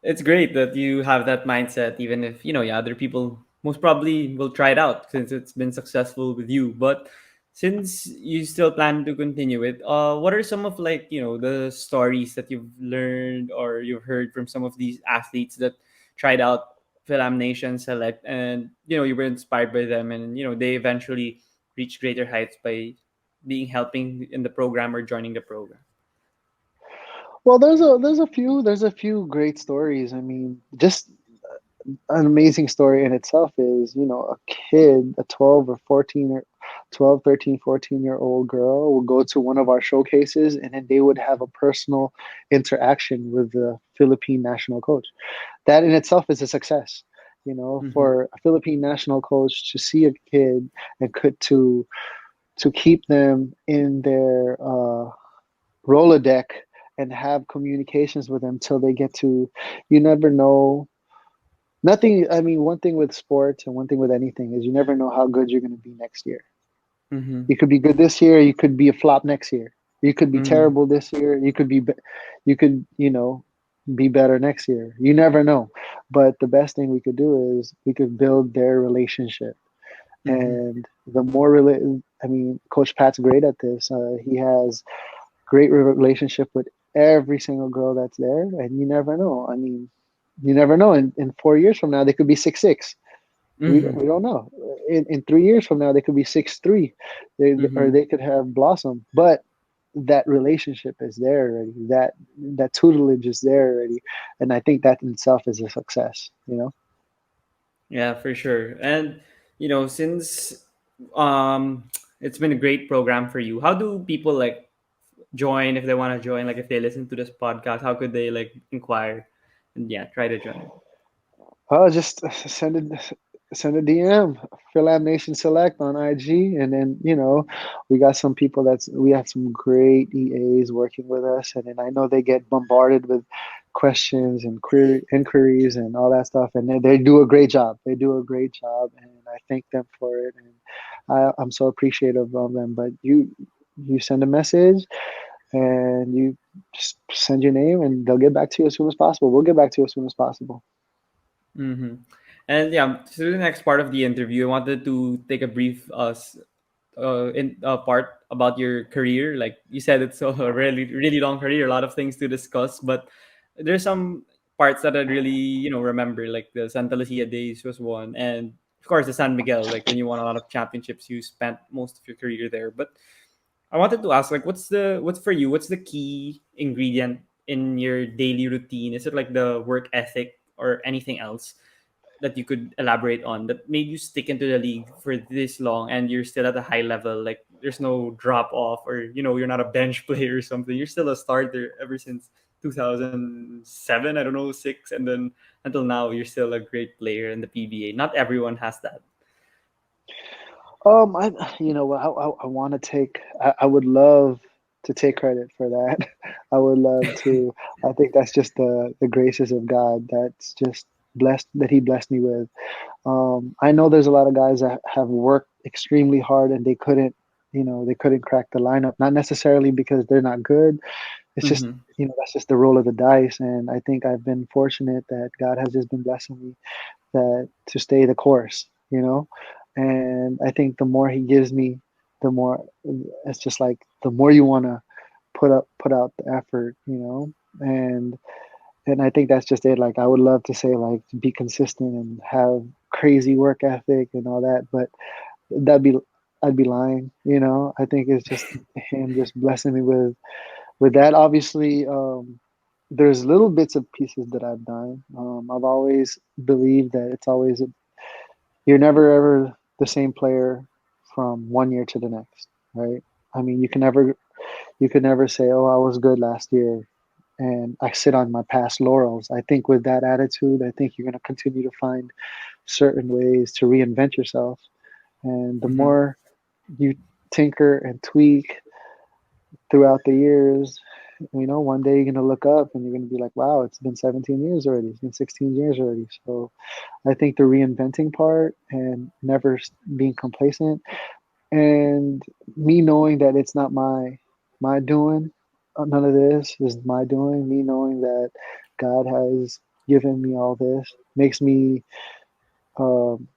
it's great that you have that mindset, even if yeah, other people most probably will try it out since it's been successful with you. But since you still plan to continue it, what are some of like the stories that you've learned or you've heard from some of these athletes that tried out Fil-Am Nation Select, and you were inspired by them, and they eventually reached greater heights by being helping in the program or joining the program. Well, there's a few great stories. I mean, just an amazing story in itself is, a kid, a 12 or 14 or 12, 13, 14-year old girl will go to one of our showcases and then they would have a personal interaction with the Philippine national coach. That in itself is a success. Mm-hmm. For a Philippine national coach to see a kid and could to keep them in their Rolodeck and have communications with them till they get to, you never know. Nothing. I mean, one thing with sports and one thing with anything is you never know how good you're going to be next year. Mm-hmm. You could be good this year. You could be a flop next year. You could be Mm-hmm. terrible this year. You could, be better next year. You never know. But the best thing we could do is we could build their relationship, Mm-hmm. and the more I mean, Coach Pat's great at this. He has great relationship with every single girl that's there, and you never know. I mean, you never know. In 4 years from now, they could be 6'6". We Mm-hmm. don't know. In 3 years from now, they could be 6'3", or Mm-hmm. they could have blossomed. But that relationship is there already. That tutelage is there already, and I think that in itself is a success. You know. Yeah, for sure. And since it's been a great program for you, how do people like join if they want to join? Like if they listen to this podcast, how could they like inquire and yeah, try to join? Oh, just send a DM, Fil-Am Nation Select on IG, and then we got some people we have some great EAs working with us, and then I know they get bombarded with questions and inquiries and all that stuff, and they do a great job. They do a great job, and I thank them for it, and I'm so appreciative of them. But you send a message and you just send your name, and they'll get back to you as soon as possible. We'll get back to you as soon as possible. Mm-hmm. And yeah, to the next part of the interview, I wanted to take a brief in part about your career. Like you said, it's a really long career, a lot of things to discuss. But there's some parts that I really remember, like the Santa Lucia days was one, and of course the San Miguel. Like when you won a lot of championships, you spent most of your career there. But I wanted to ask, like, what's for you? What's the key ingredient in your daily routine? Is it like the work ethic or anything else that you could elaborate on that made you stick into the league for this long and you're still at a high level? Like there's no drop off, or you're not a bench player or something. You're still a starter ever since 2007, I don't know, 6, and then until now you're still a great player in the PBA. Not everyone has that. I, I want to take. I would love to take credit for that. I would love to. I think that's just the graces of God. That's just blessed that He blessed me with. I know there's a lot of guys that have worked extremely hard and they couldn't crack the lineup. Not necessarily because they're not good. It's just Mm-hmm. that's just the roll of the dice. And I think I've been fortunate that God has just been blessing me that to stay the course, And I think the more he gives me, the more it's just like the more you want to put out the effort. And I think that's just it. Like I would love to say like to be consistent and have crazy work ethic and all that, but that'd be I'd be lying. I think it's just him just blessing me with that. Obviously, there's little bits of pieces that I've done. I've always believed that it's always you're never ever the same player from one year to the next, right? I mean, you can never say, "Oh, I was good last year," and I sit on my past laurels. I think with that attitude, I think you're going to continue to find certain ways to reinvent yourself, and the Mm-hmm. more you tinker and tweak throughout the years, one day you're going to look up and you're going to be like, wow, it's been 17 years already. It's been 16 years already. So I think the reinventing part and never being complacent and me knowing that it's not my doing, none of this is my doing, me knowing that God has given me all this makes me um,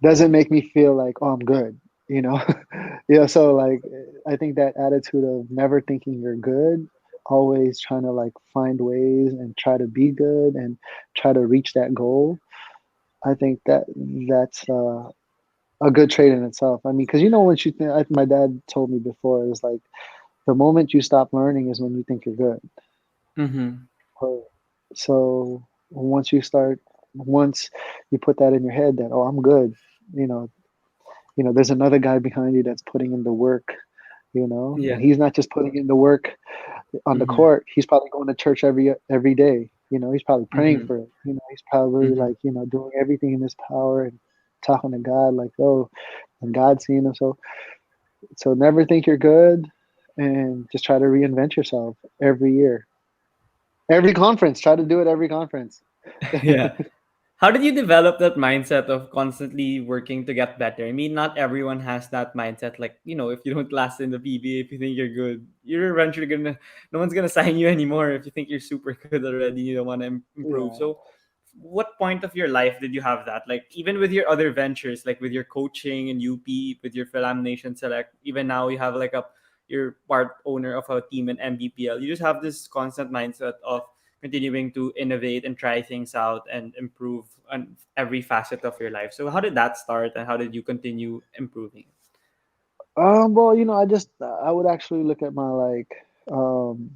doesn't make me feel like, oh, I'm good, you know. So like I think that attitude of never thinking you're good, always trying to like find ways and try to be good and try to reach that goal. I think that's a good trait in itself. I mean, because when my dad told me before, it's like the moment you stop learning is when you think you're good. Mm-hmm. Or- So once you put that in your head that, oh, I'm good, you know, there's another guy behind you that's putting in the work, and Yeah. he's not just putting in the work on the Mm-hmm. court. He's probably going to church every day. He's probably praying Mm-hmm. for it. He's probably Mm-hmm. like doing everything in his power and talking to God like, oh, and God seeing him. So never think you're good, and just try to reinvent yourself every year, every conference. Try to do it every conference. Yeah. How did you develop that mindset of constantly working to get better? I mean, not everyone has that mindset. Like, if you don't last in the PBA, if you think you're good, you're eventually no one's gonna sign you anymore if you think you're super good already. You don't want to improve. Yeah. So, what point of your life did you have that? Like even with your other ventures, like with your coaching and UP, with your Fil-Am Nation Select, even now you have like a you're part owner of a team in MBPL. You just have this constant mindset of continuing to innovate and try things out and improve on every facet of your life. So how did that start, and how did you continue improving? Well, I would actually look at my like, um,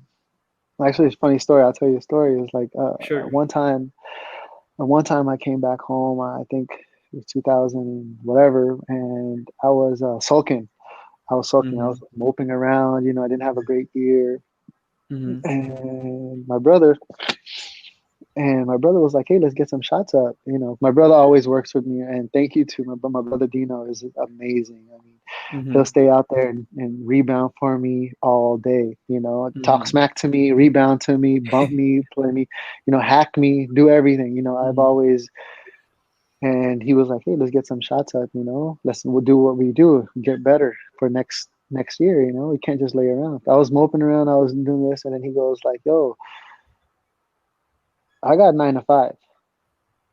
actually, it's a funny story. I'll tell you a story. It's like Sure. one time I came back home. I think it was 2000 and whatever, and I was sulking. I was sulking. I Mm-hmm. was moping around. I didn't have a great year, Mm-hmm. and my brother was like, "Hey, let's get some shots up." My brother always works with me, and thank you to my brother Dino is amazing. I mean, he'll Mm-hmm. stay out there and rebound for me all day. Talk Mm-hmm. smack to me, rebound to me, bump me, play me, hack me, do everything. I've Mm-hmm. always. And he was like, "Hey, let's get some shots up. We'll do what we do, get better for next year. We can't just lay around." I was moping around, I was doing this, and then he goes like, "Yo, I got 9 to 5.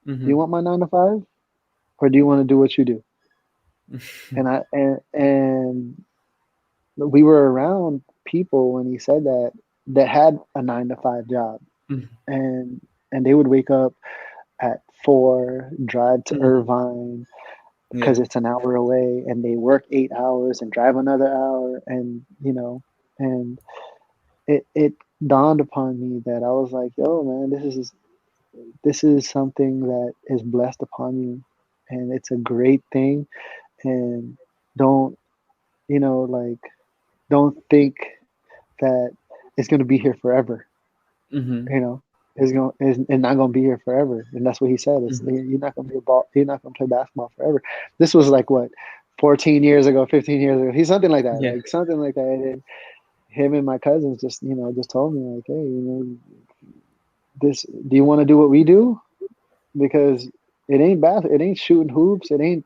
Do you Mm-hmm. want my 9 to 5, or do you want to do what you do?" And we were around people when he said that had a 9 to 5 job, and they would wake up at 4, drive to Mm-hmm. Irvine Yeah. because it's an hour away, and they work 8 hours and drive another hour, and it dawned upon me that I was like, "Yo, man, this is something that is blessed upon you, and it's a great thing, and don't like don't think that it's going to be here forever. Mm-hmm. You know, it's not going to be here forever." And that's what he said. Is Mm-hmm. you're not going to be a ball. You're not going to play basketball forever. This was like what, 14 years ago, 15 years ago. He's something like that, Yeah. like something like that. And then him and my cousins just told me like, "Hey, this. Do you want to do what we do? Because it ain't shooting hoops. It ain't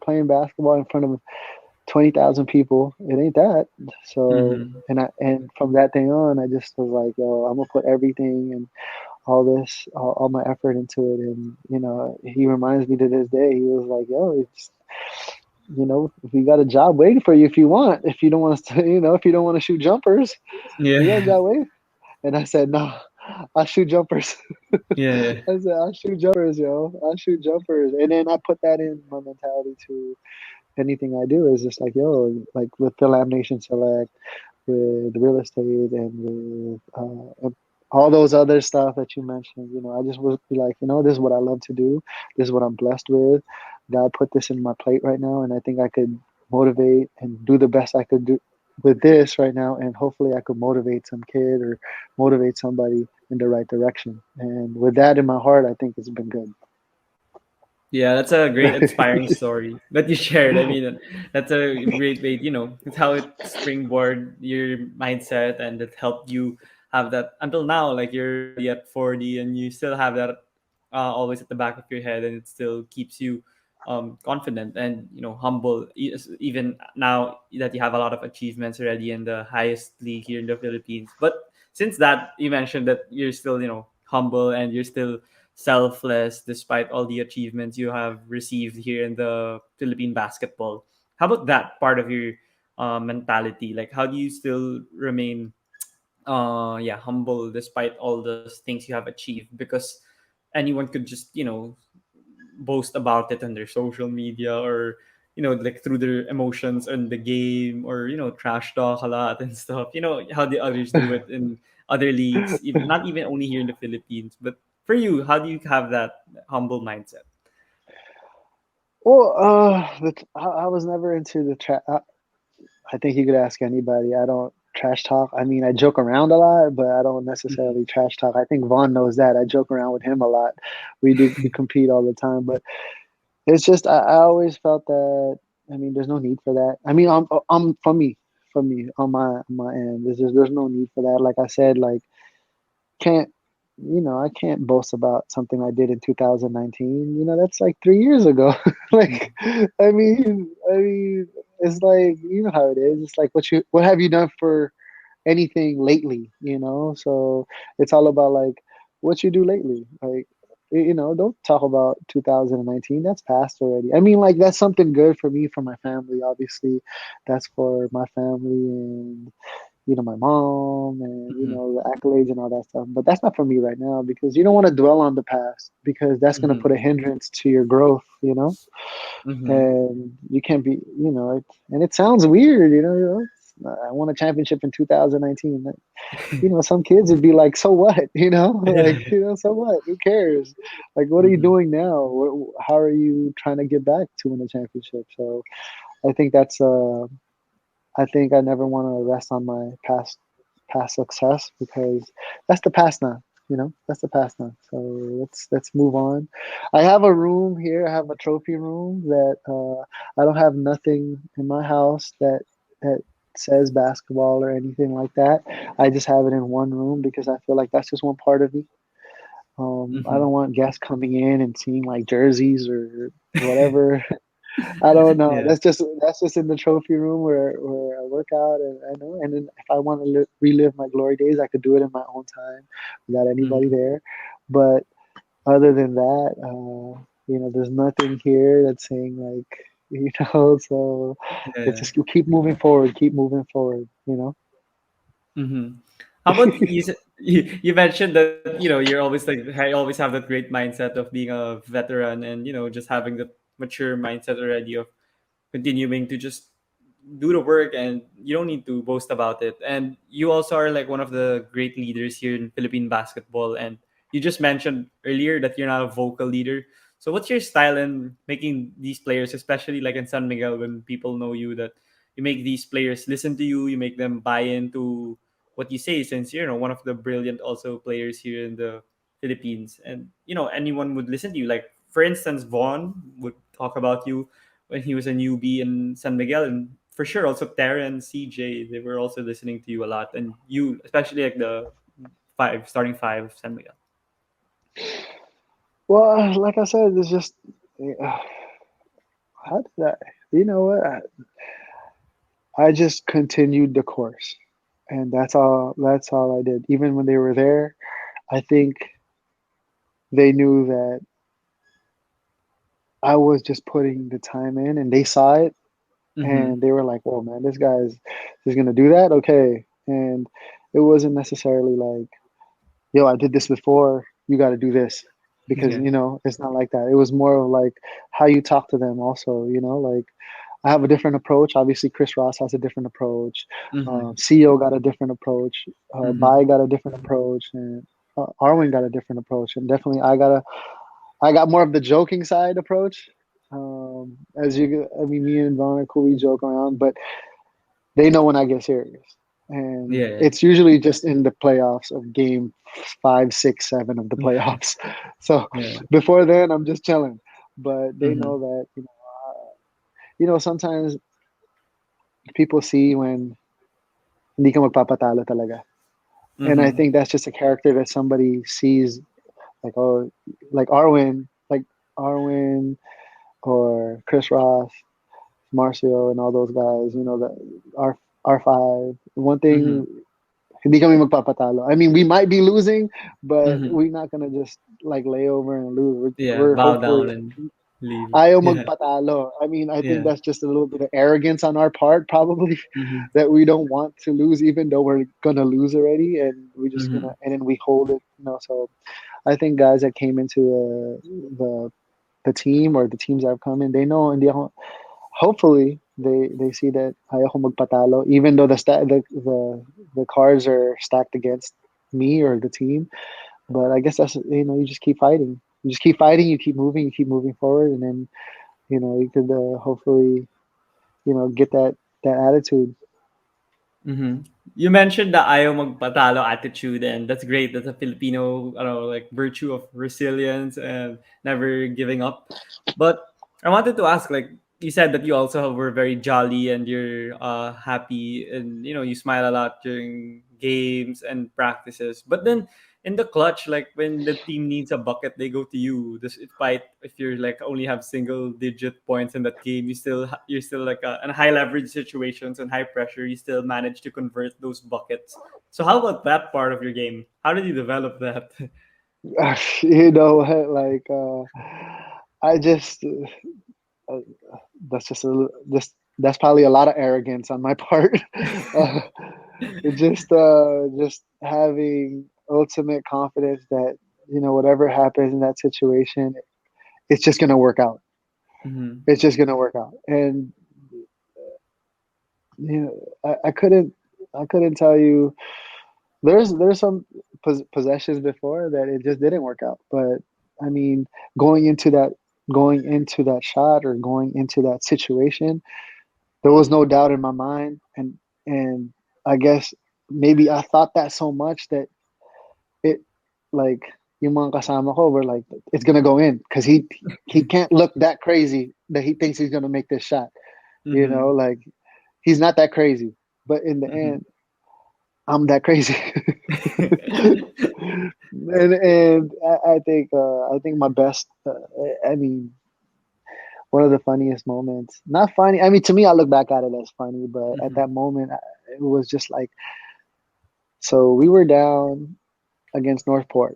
playing basketball in front of 20,000 people. It ain't that." So, Mm-hmm. and from that day on, I just was like, "Yo, I'm gonna put everything and all my effort into it." And he reminds me to this day. He was like, "Yo, it's we got a job waiting for you if you want. If you don't want to, if you don't want to shoot jumpers, we got a Yeah. job waiting." And I said, "No, I'll shoot jumpers." Yeah. Yeah. I said, "I'll shoot jumpers, yo. I'll shoot jumpers." And then I put that in my mentality to anything I do is just like, yo, like with Fil-Am Nation Select, with real estate, and with all those other stuff that you mentioned. I just would be like, this is what I love to do. This is what I'm blessed with. God put this in my plate right now, and I think I could motivate and do the best I could do with this right now, and hopefully I could motivate some kid or motivate somebody in the right direction. And with that in my heart, I think it's been good. Yeah, that's a great inspiring story that you shared. I mean, that's a great way, it's how it springboard your mindset, and it helped you have that until now. Like you're already at 40 and you still have that always at the back of your head, and it still keeps you confident and, humble. Even now that you have a lot of achievements already in the highest league here in the Philippines. But since that, you mentioned that you're still, humble, and you're still selfless despite all the achievements you have received here in the Philippine basketball. How about that part of your mentality? Like, how do you still remain, yeah, humble despite all the things you have achieved? Because anyone could just, boast about it on their social media, or like through their emotions on the game, or trash talk a lot and stuff, how the others do it in other leagues, even not even only here in the Philippines. But for you, how do you have that humble mindset? Well, I was never into the trap. I think you could ask anybody. I don't trash talk. I mean, I joke around a lot, but I don't Mhm. necessarily trash talk. I think Vaughn knows that. I joke around with him a lot. We compete all the time, but it's just I always felt that. I mean, there's no need for that. I mean, I'm from me on my end. There's no need for that. Like I said, like can't I can't boast about something I did in 2019. That's like 3 years ago. Like, I mean, it's like how it is. It's like what have you done for anything lately? So it's all about like what you do lately. Like don't talk about 2019. That's past already. I mean, like that's something good for me, for my family. Obviously, that's for my family and my mom and Mm-hmm. the accolades and all that stuff. But that's not for me right now because you don't want to dwell on the past because that's going to Mm-hmm. put a hindrance to your growth. Mm-hmm. And you can't be, and it sounds weird. I won a championship in 2019. Some kids would be like, so what? Like, so what? Who cares? Like, what are you Mm-hmm. doing now? How are you trying to get back to win a championship? So I think I think I never want to rest on my past success because that's the past now. That's the past now. So let's move on. I have a room here. I have a trophy room that I don't have nothing in my house that says basketball or anything like that. I just have it in one room because I feel like that's just one part of me. I Mm-hmm. don't want guests coming in and seeing like jerseys or whatever. I don't know. Yeah. That's just in the trophy room where I work out, and I know. And then if I want to relive my glory days, I could do it in my own time without anybody Mm-hmm. there. But other than that, there's nothing here that's saying like, So it's Yeah. just keep moving forward, keep moving forward. Mm-hmm. How about you mentioned that you're always like I always have that great mindset of being a veteran and just having that mature mindset already of continuing to just do the work and you don't need to boast about it. And you also are like one of the great leaders here in Philippine basketball. And you just mentioned earlier that you're not a vocal leader. So what's your style in making these players, especially like in San Miguel, when people know you, that you make these players listen to you, you make them buy into what you say, since you're one of the brilliant also players here in the Philippines, and anyone would listen to you. Like for instance, Vaughn would talk about you when he was a newbie in San Miguel, and for sure also Terran, CJ, they were also listening to you a lot, and you especially like the starting five of San Miguel. Well, like I said, it's just how did that? You know what? I just continued the course, and that's all. That's all I did. Even when they were there, I think they knew that I was just putting the time in, and they saw it, Mm-hmm. and they were like, "Whoa, man, this guy's just gonna do that, okay?" And it wasn't necessarily like, "Yo, I did this before. You got to do this," because Yeah. it's not like that. It was more of like how you talk to them. Also, like I have a different approach. Obviously, Chris Ross has a different approach. Mm-hmm. CEO got a different approach. Mm-hmm. Bai got a different approach, and Arwin got a different approach. And definitely, I got more of the joking side approach. I mean, me and Vaughn are cool. We joke around, but they know when I get serious, and Yeah. it's usually just in the playoffs of game 5, 6, 7 of the Yeah. playoffs. So Yeah. before then, I'm just chilling. But they Mm-hmm. know that sometimes people see when hindi ka magpapatalo talaga. And I Mm-hmm. think that's just a character that somebody sees, like, oh, like Arwin or Chris Ross, Marcio, and all those guys. That R5. One Mm-hmm. thing, hindi kami magpapatalo. I mean, we might be losing, but Mm-hmm. we're not gonna just like lay over and lose. Yeah. We're Bow hopefully down and leave. ayaw Yeah. magpatalo. I mean, I think Yeah. that's just a little bit of arrogance on our part, probably, Mm-hmm. that we don't want to lose, even though we're gonna lose already, and we're just Mm-hmm. gonna, and then we hold it. So I think guys that came into the team or the teams that have come in, they know, and hopefully they see that ayoko magpatalo, even though the cards are stacked against me or the team. But I guess that's you just keep fighting. You just keep fighting. You keep moving forward, and then you could hopefully get that attitude. Mm-hmm. You mentioned the ayaw magpatalo attitude, and that's great. That's a Filipino, I don't know, like virtue of resilience and never giving up. But I wanted to ask, like you said that you also were very jolly and you're happy, and you smile a lot during games and practices. But then in the clutch, like when the team needs a bucket, they go to you. Despite if you're like only have single digit points in that game, you're still like in high leverage situations and high pressure. You still manage to convert those buckets. So how about that part of your game? How did you develop that? You know what? Like, I just that's just that's probably a lot of arrogance on my part. uh, just having ultimate confidence that whatever happens in that situation, it's just gonna work out. Mm-hmm. It's just gonna work out, and I couldn't tell you. There's some possessions before that it just didn't work out, but I mean, going into that going into that shot or going into that situation, there was no doubt in my mind, and I guess maybe I thought that so much that it like yung mga kasama ko were like, it's gonna go in because he can't look that crazy that he thinks he's gonna make this shot. Mm-hmm. Like he's not that crazy, but in the Mm-hmm. end, I'm that crazy. And I think my best. I mean, one of the funniest moments. Not funny. I mean, to me, I look back at it as funny, but at Mm-hmm. that moment, it was just like, so we were down against Northport.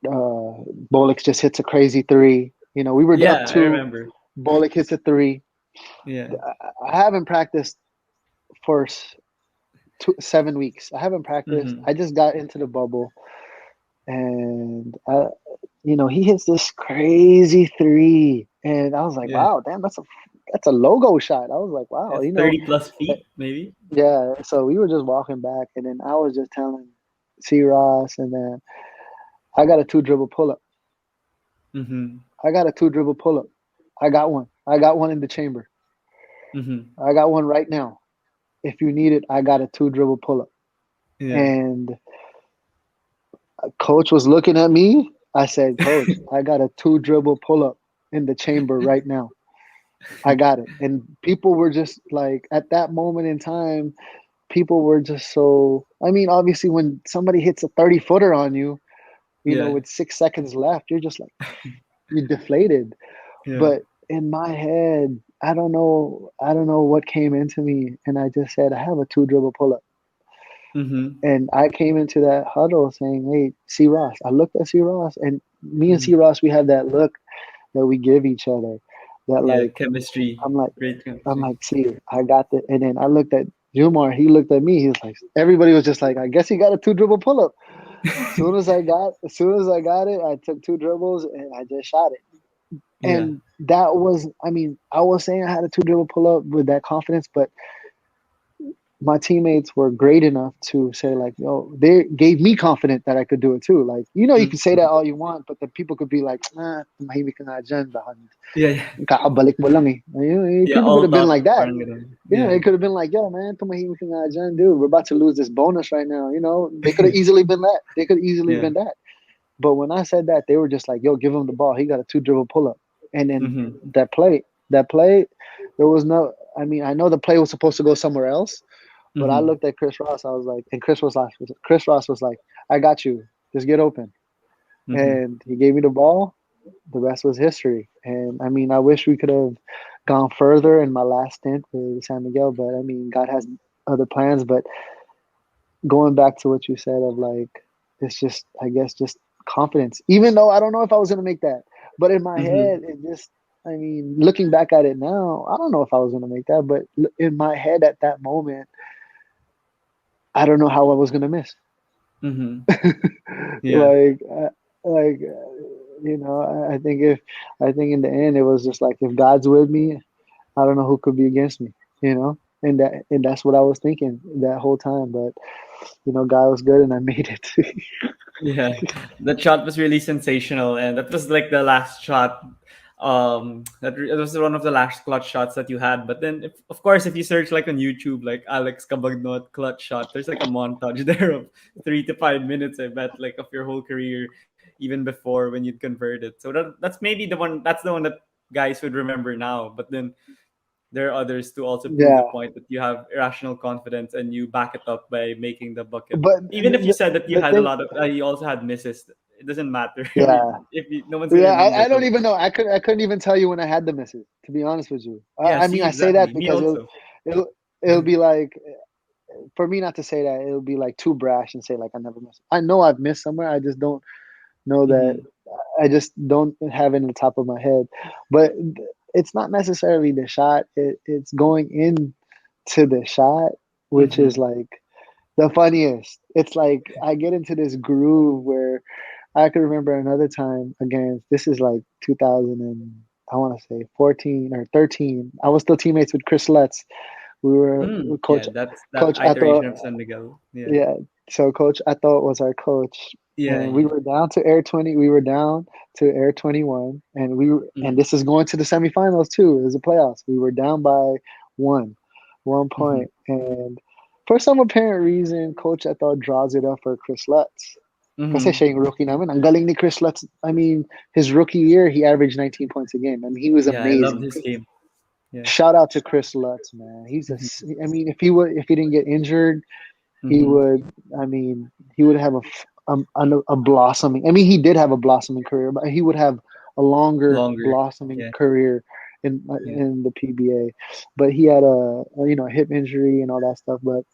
Bolix just hits a crazy three. We were up Yeah, I two. remember. Bolix hits a three. Yeah. I haven't practiced for 7 weeks. I haven't practiced. Mm-hmm. I just got into the bubble, and he hits this crazy three, and I was like, Yeah. wow, damn, that's a logo shot. I was like, wow, It's 30 plus feet, maybe. yeah. So we were just walking back, and then I was just telling C Ross, and then I got a two dribble pull up. Mm-hmm. I got a two dribble pull up. I got one. I got one in the chamber. Mm-hmm. I got one right now. If you need it, I got a two dribble pull up. Yeah. And coach was looking at me. I said, Coach, I got a two dribble pull up in the chamber right now. I got it. And people were just like, at that moment in time, people were just so. I mean, obviously, when somebody hits a 30-footer on you, Yeah. with 6 seconds left, you're just like, you're deflated. Yeah. But in my head, I don't know what came into me, and I just said, I have a two dribble pull up. Mm-hmm. And I came into that huddle saying, "Hey, C Ross." I looked at C Ross, and me and C Mm-hmm. Ross, we have that look that we give each other. That Yeah. like, Chemistry. I'm like, Great I'm chemistry. like, see, I got the. And then I looked at Jumar. He looked at me. He was like, everybody was just like, I guess he got a two dribble pull up. As soon as I got it, I took two dribbles and I just shot it. Yeah. And that was, I mean, I was saying I had a two dribble pull up with that confidence, but my teammates were great enough to say like, yo, they gave me confidence that I could do it too. Like, you can say Mm-hmm. that all you want, but then people could be like, tumahimik ka nga dyan, baka Yeah. Yeah. kakabalik mo lang eh. Yeah. People could All have been talk. like that. Parang ganun. Yeah, Yeah. it could have been like, yo, man, tumahimik ka nga dyan, dude. We're about to lose this bonus right now. They could have easily been that. They could have easily Yeah. been that. But when I said that, they were just like, yo, give him the ball. He got a two dribble pull up. And then Mm-hmm. that play, there was no, I mean, I know the play was supposed to go somewhere else, but I Mm-hmm. looked at Chris Ross. I was like, and Chris Ross was like, I got you. Just get open. Mm-hmm. And he gave me the ball. The rest was history. And I mean, I wish we could have gone further in my last stint with San Miguel, but I mean, God has other plans. But going back to what you said of like, it's just, I guess, just confidence. Even though I don't know if I was going to make that, but in my Mm-hmm. head, it just, I mean, looking back at it now, I don't know if I was going to make that, but in my head at that moment, I don't know how I was going to miss. Mm-hmm. Yeah. like like I think in the end it was just like, if God's with me, I don't know who could be against me, and that's what I was thinking that whole time. But God was good and I made it. Yeah, that shot was really sensational, and that was like the last shot. It was one of the last clutch shots that you had. But then, of course, if you search like on YouTube, like Alex Cabagnot clutch shot, there's like a montage there of 3 to 5 minutes. I bet, like of your whole career, even before when you'd converted. So that's maybe the one. That's the one that guys would remember now. But then there are others to also prove the Yeah, point that you have irrational confidence and you back it up by making the bucket. but Even if you said that you the had a thing, lot of, you also had misses. It doesn't matter. I yeah, mean, if you, no one's gonna yeah. remember I don't them. even know. I couldn't even tell you when I had the misses. To be honest with you, Yeah, I mean, see, I say that exactly. Me because also. it'll be like, for me not to say that, it'll be like too brash and say like I never miss. I know I've missed somewhere. I just don't. know that Mm-hmm. I just don't have it in the top of my head. But it's not necessarily the shot. It's going into the shot, which is Mm-hmm. like the funniest. It's like I get into this groove where I can remember another time against, this is like 2000 and I want to say 14 or 13. I was still teammates with Chris Lutz. We were Mm. coach Yeah, that's that coach iteration Ato. of San Miguel. Yeah. Yeah, so Coach Ato was our coach, Yeah, and we yeah. were down to Air 20. We were down to Air 21, and and Mm-hmm. this is going to the semifinals too. It was the playoffs. We were down by one, one Mm-hmm. point, and for some apparent reason, Coach Ato draws it up for Chris Lutz. Kasi Mm-hmm. siya yung rookie namin. Ang galing ni Chris Lutz. I mean, his rookie year, he averaged 19 points a game. I mean, he was Yeah, I love amazing. this game. Yeah. Shout out to Chris Lutz, man. Mm-hmm. I mean, if he didn't get injured, he Mm-hmm. would, I mean, he would have a blossoming. I mean, he did have a blossoming career, but he would have a longer Longer. blossoming Yeah. career Yeah. in the PBA. But he had a hip injury and all that stuff. But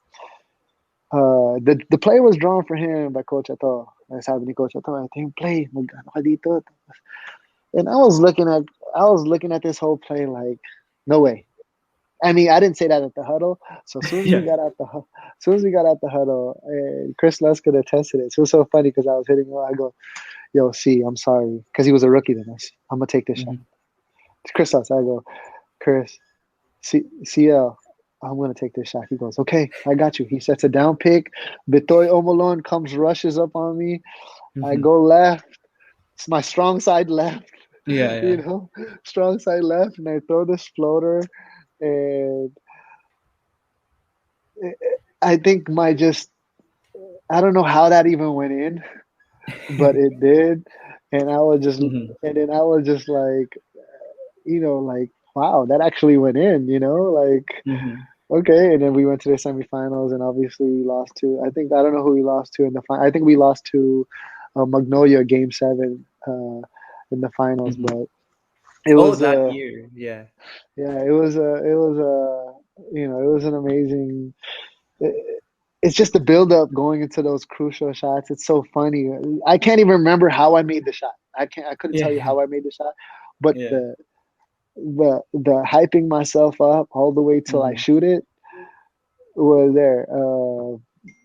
the play was drawn for him by Coach Ato. Sabi ni Coach Ato, I think play mag-ano ka dito. And I was looking at this whole play like, no way. I mean, I didn't say that at the huddle. So as soon as we Yeah. got out as soon as we got out the huddle, and Chris Lusk could attest to this. It was so funny because I was hitting him. I go, "Yo, see, I'm sorry," because he was a rookie then. I'm gonna take this shot. Mm-hmm. Chris Lusk, I go, Chris, CL, I'm gonna take this shot. He goes, "Okay, I got you." He sets a down pick. Bitoy Omolon comes, rushes up on me. I Mm-hmm. go left. It's my strong side left. Yeah, you yeah. know, strong side left, and I throw this floater, and I think my just I don't know how that even went in, but it did, and Mm-hmm. then I was just like, like wow, that actually went in, like Mm-hmm. okay, and then we went to the semifinals, and obviously we lost to. I don't know who we lost to in the final. I think we lost to Magnolia Game 7 in the finals, Mm-hmm. but it Oh, was that year. Yeah. yeah, it was an amazing. It's just the build up going into those crucial shots. It's so funny. I can't even remember how I made the shot. I couldn't Yeah, tell you yeah. how I made the shot, but Yeah. the hyping myself up all the way till I Mm-hmm. shoot it was there.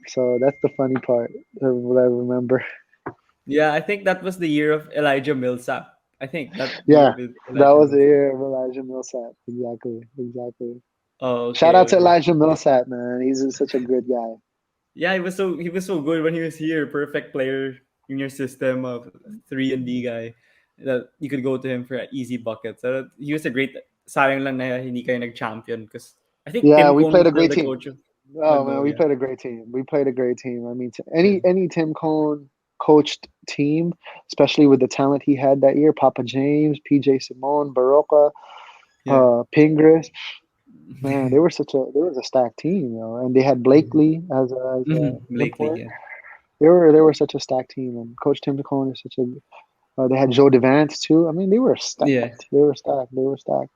So that's the funny part of what I remember. Yeah, I think that was the year of Elijah Millsap. I think that year Yeah, with that Elijah was the Millsap. year of Elijah Millsap. Exactly, exactly. Oh, Shout okay, out to okay. Elijah Millsap, man. He's such a good guy. Yeah, he was so good when he was here. Perfect player in your system of 3 and D guy. That you could go to him for easy buckets. So he was a great. Sayang lang na hindi kayo nag-champion because I think Yeah, Tim we Cone played was a still great the team. coach of Oh man, we Magnolia. played a great team. We played a great team. I mean, Yeah, any Tim Cone coached team, especially with the talent he had that year, Papa James, PJ Simone, Baroka, yeah. Pingris, man, they was a stacked team, and they had Blakely as a Blakely, import. yeah, They were such a stacked team, and Coach Tim Cone is such a. They had Joe Devance too. I mean, they were yeah. stacked. They were stacked. They were stacked.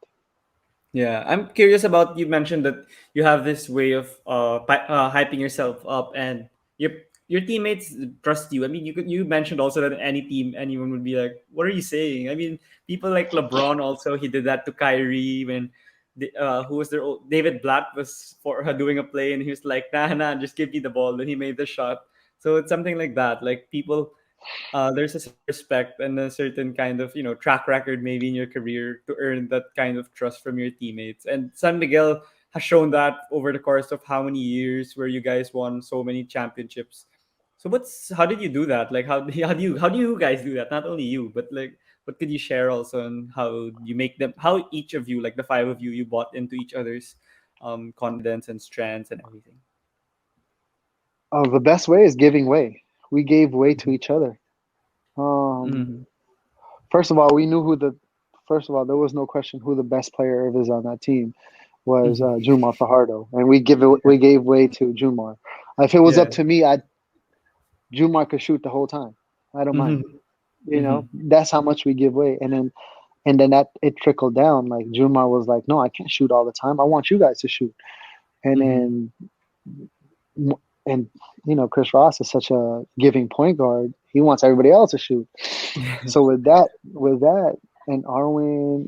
Yeah, I'm curious about you mentioned that you have this way of hyping yourself up and your teammates trust you. I mean, you mentioned also that any team anyone would be like, "What are you saying?" I mean, people like LeBron also he did that to Kyrie when who was their David Blatt was for doing a play and he was like, "Nah, nah, just give me the ball." Then he made the shot. So it's something like that. Like people there's a certain respect and a certain kind of track record maybe in your career to earn that kind of trust from your teammates. And San Miguel has shown that over the course of how many years where you guys won so many championships. So how did you do that? Like how do you guys do that? Not only you, but like what could you share also on how you make them how each of you, like the five of you, you bought into each other's confidence and strengths and everything. Oh, the best way is giving way. We gave way to each other. Um, Mm-hmm. First of all, we knew who the. First of all, there was no question who the best player of is on that team was Mm-hmm. Jumar Fajardo, and we gave way to Jumar. If it was Yeah. up to me, Jumar could shoot the whole time. I don't mind. Mm-hmm. Mm-hmm. That's how much we give way, and then that it trickled down. Like Jumar was like, "No, I can't shoot all the time. I want you guys to shoot." And Mm-hmm. then and Chris Ross is such a giving point guard. he wants everybody else to shoot. So with that, and Arwen,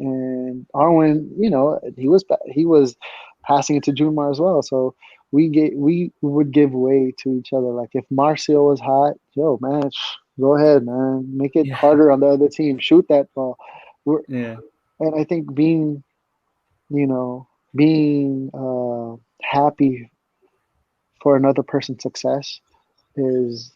he was passing it to Junmar as well. So we would give way to each other. Like if Marcio was hot, yo man, go ahead, man, make it Yeah. harder on the other team. Shoot that ball. We're, Yeah. and I think being happy for another person's success is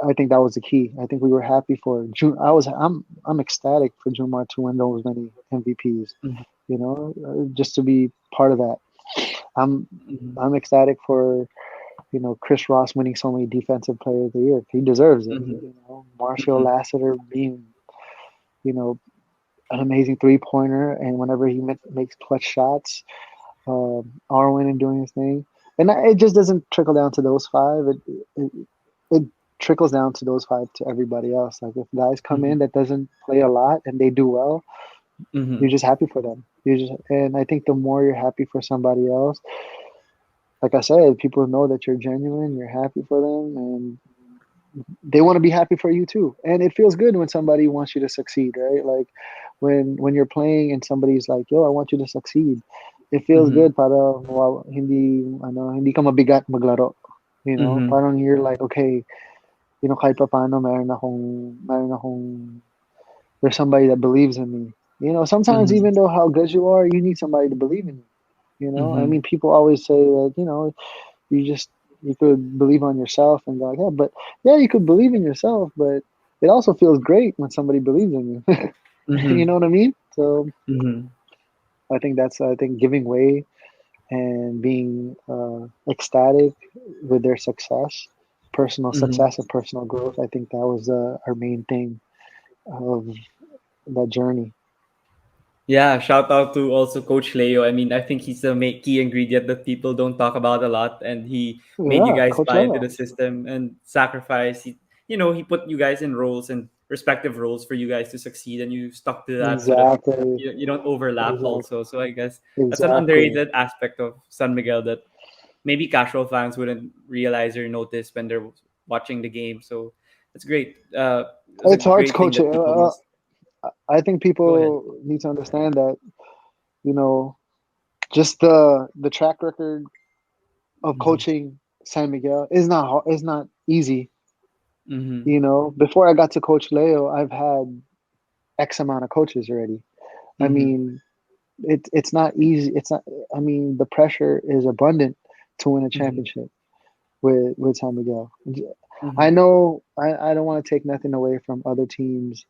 I think that was the key. I think we were happy for June. I'm ecstatic for Junmar to win those many MVPs. Mhm. Just to be part of that. I'm Mhm. I'm ecstatic for Chris Ross winning so many Defensive Player of the Year. He deserves it. Mhm. Marshall Mhm. Lassiter being you know an amazing 3-pointer, and whenever he makes clutch shots, Arwen and doing his thing. And it just doesn't trickle down to those five. It trickles down to those five to everybody else. Like if guys come in Mhm. that doesn't play a lot and they do well, you're Mhm. just happy for them. And I think the more you're happy for somebody else, like I said, people know that you're genuine, you're happy for them, and they want to be happy for you too. And it feels good when somebody wants you to succeed, right? Like when you're playing and somebody's like, "Yo, I want you to succeed." It feels Mhm. good para hindi ka mabigat maglaro. Mhm. Parang you're like, okay, kahit pa paano meron akong there's somebody that believes in me. Sometimes Mhm. even though how good you are, you need somebody to believe in you. I Mhm. mean, people always say that, you just you could believe on yourself and go like, yeah, but yeah, you could believe in yourself, but it also feels great when somebody believes in you. You Mhm. know what I mean? So Mhm. I think giving way and being ecstatic with their success, personal Mhm. success and personal growth. I think that was our main thing of that journey. Yeah, shout out to also Coach Leo. I mean, I think he's the key ingredient that people don't talk about a lot, and he made you Yeah, guys Coach buy into the Leo. system and sacrifice. He put you guys in roles and respective roles for you guys to succeed, and you stuck to that so that Exactly. you don't overlap. Exactly. Also, so I guess that's an Exactly. underrated aspect of San Miguel that maybe casual fans wouldn't realize or notice when they're watching the game. So it's great. It was a It's hard to great thing coach it. that people missed. I think Go ahead. people need to understand that, you know, just the track record of Hmm. coaching San Miguel is not hard, is not easy. Hmm. Before I got to coach Leo, I've had X amount of coaches already. I Hmm. mean, it's not easy. It's not. I mean, the pressure is abundant to win a Hmm. championship with San Miguel. I Hmm. know. I don't want to take nothing away from other teams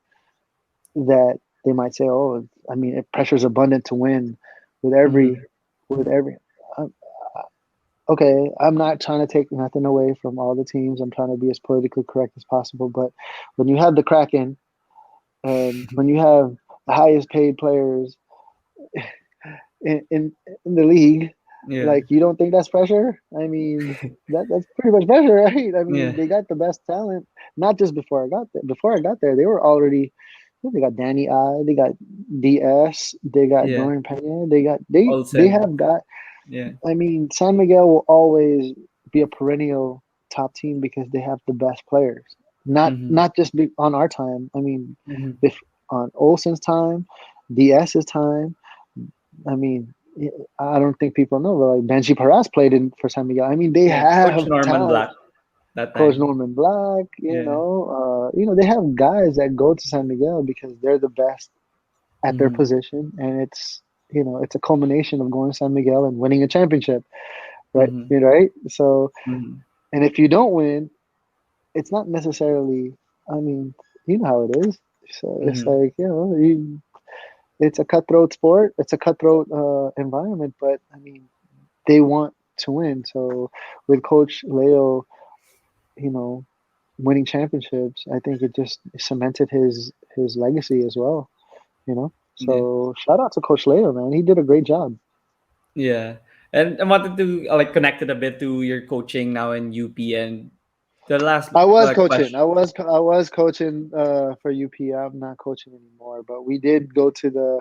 that they might say, "Oh, I mean, pressure's abundant to win with Hmm. every." Um, okay, I'm not trying to take nothing away from all the teams. I'm trying to be as politically correct as possible. But when you have the Kraken and when you have the highest paid players in the league, Yeah. like you don't think that's pressure? I mean, that's pretty much pressure, right? I mean, Yeah. they got the best talent. Not just before I got there. Before I got there, they were already. They got Danny I. They got DS. They got Yeah. Dorian Pena. They Olsen. have got. Yeah. I mean, San Miguel will always be a perennial top team because they have the best players. Not Hmm. not just on our time. I mean, Hmm. if on Olsen's time, DS's time. I mean, I don't think people know, but like Benji Paras played in for San Miguel. I mean, they Yeah. Coach have Norman talent. Black that Coach time. Norman Black, Yeah. they have guys that go to San Miguel because they're the best at their Hmm. position, and it's a culmination of going to San Miguel and winning a championship, right? Hmm. Right. So, Hmm. and if you don't win, it's not necessarily. I mean, you know how it is. So it's Hmm. like it's a cutthroat sport. It's a cutthroat environment, but I mean, they want to win. So with Coach Leo, you know, winning championships, I think it just cemented his legacy as well. Yeah. So shout out to Coach Leo, man. He did a great job. Yeah. And I wanted to like connect it a bit to your coaching now in UP and the last I was coaching. question. I was coaching for UP. I'm not coaching anymore, but we did go to the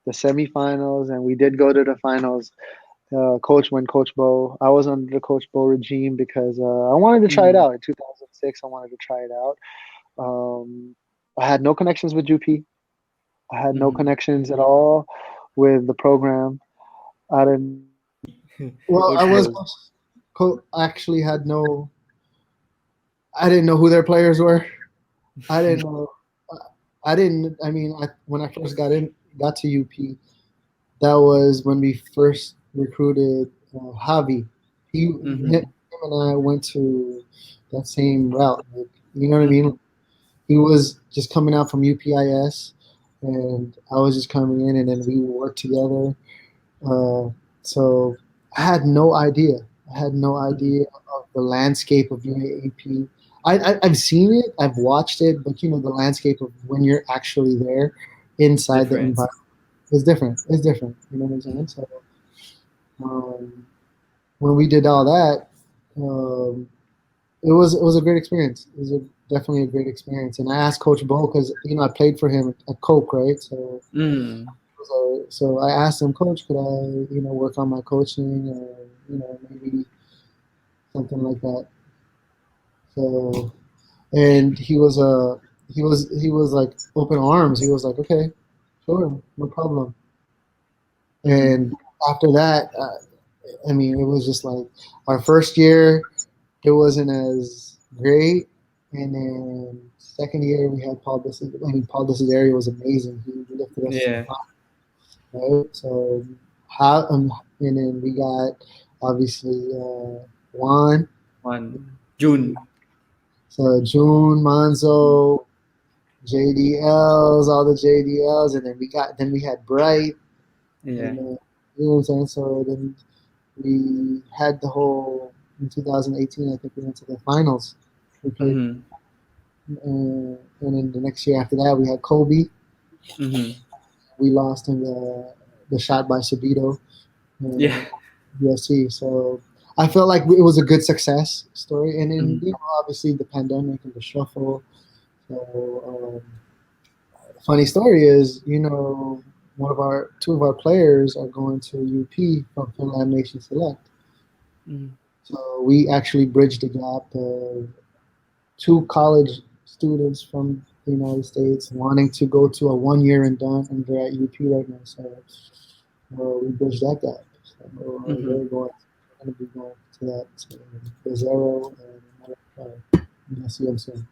semifinals and we did go to the finals. Coach when Coach Bo. I was under the Coach Bo regime because I wanted to try it Mm-hmm. out in 2006. I wanted to try it out. Um, I had no connections with UP. I had no Mm-hmm. connections at all with the program. I didn't. Well, I Coach was Bose. actually had no. I didn't know who their players were. I didn't know. I didn't. I mean, when I first got to UP, that was when we first recruited Javi. Him Mm-hmm. and I went to that same route. Like, you know what I Mm-hmm. mean? He was just coming out from UPIS, and I was just coming in, and then we worked together. Uh, so I had no idea. I had no Mm-hmm. idea of the landscape of UAAP. I've seen it, I've watched it, but the landscape of when you're actually there inside the Different. environment is different. It's different. You know what I'm saying? So um, when we did all that, um, it was a great experience. It was definitely a great experience. And I asked Coach Bo because I played for him at Coke, right? Mm. So I asked him, Coach, could I work on my coaching or maybe something like that. So and he was like open arms. He was like, okay, sure, no problem. Mm-hmm. And after that, I mean, it was just like our first year, it wasn't as great. And then second year, we had Paul Diss's. I mean, Paul Diss's area was amazing. He lifted us to the Yeah. final, right? So, how, and then we got obviously Juan. One June. So, June, Manzo, JDLs, all the JDLs. And then we had Bright. Yeah. And you know what I'm saying? So then we had the whole in 2018. I think we went to the finals. We played, Mm-hmm. and then the next year after that, we had Kobe. Mm-hmm. We lost in the shot by Sabito Yeah. in USC. So I felt like it was a good success story. And then Mm-hmm. obviously the pandemic and the shuffle. So funny story is one of our two of our players are going to UP from Fil-Am Nation Select. Mm-hmm. So we actually bridged the gap of two college students from the United States wanting to go to a 1 year and done, and they're at UP right now. So we bridged that gap. So Mm-hmm. we're going to be going to that. So, Zero and you'll see them soon.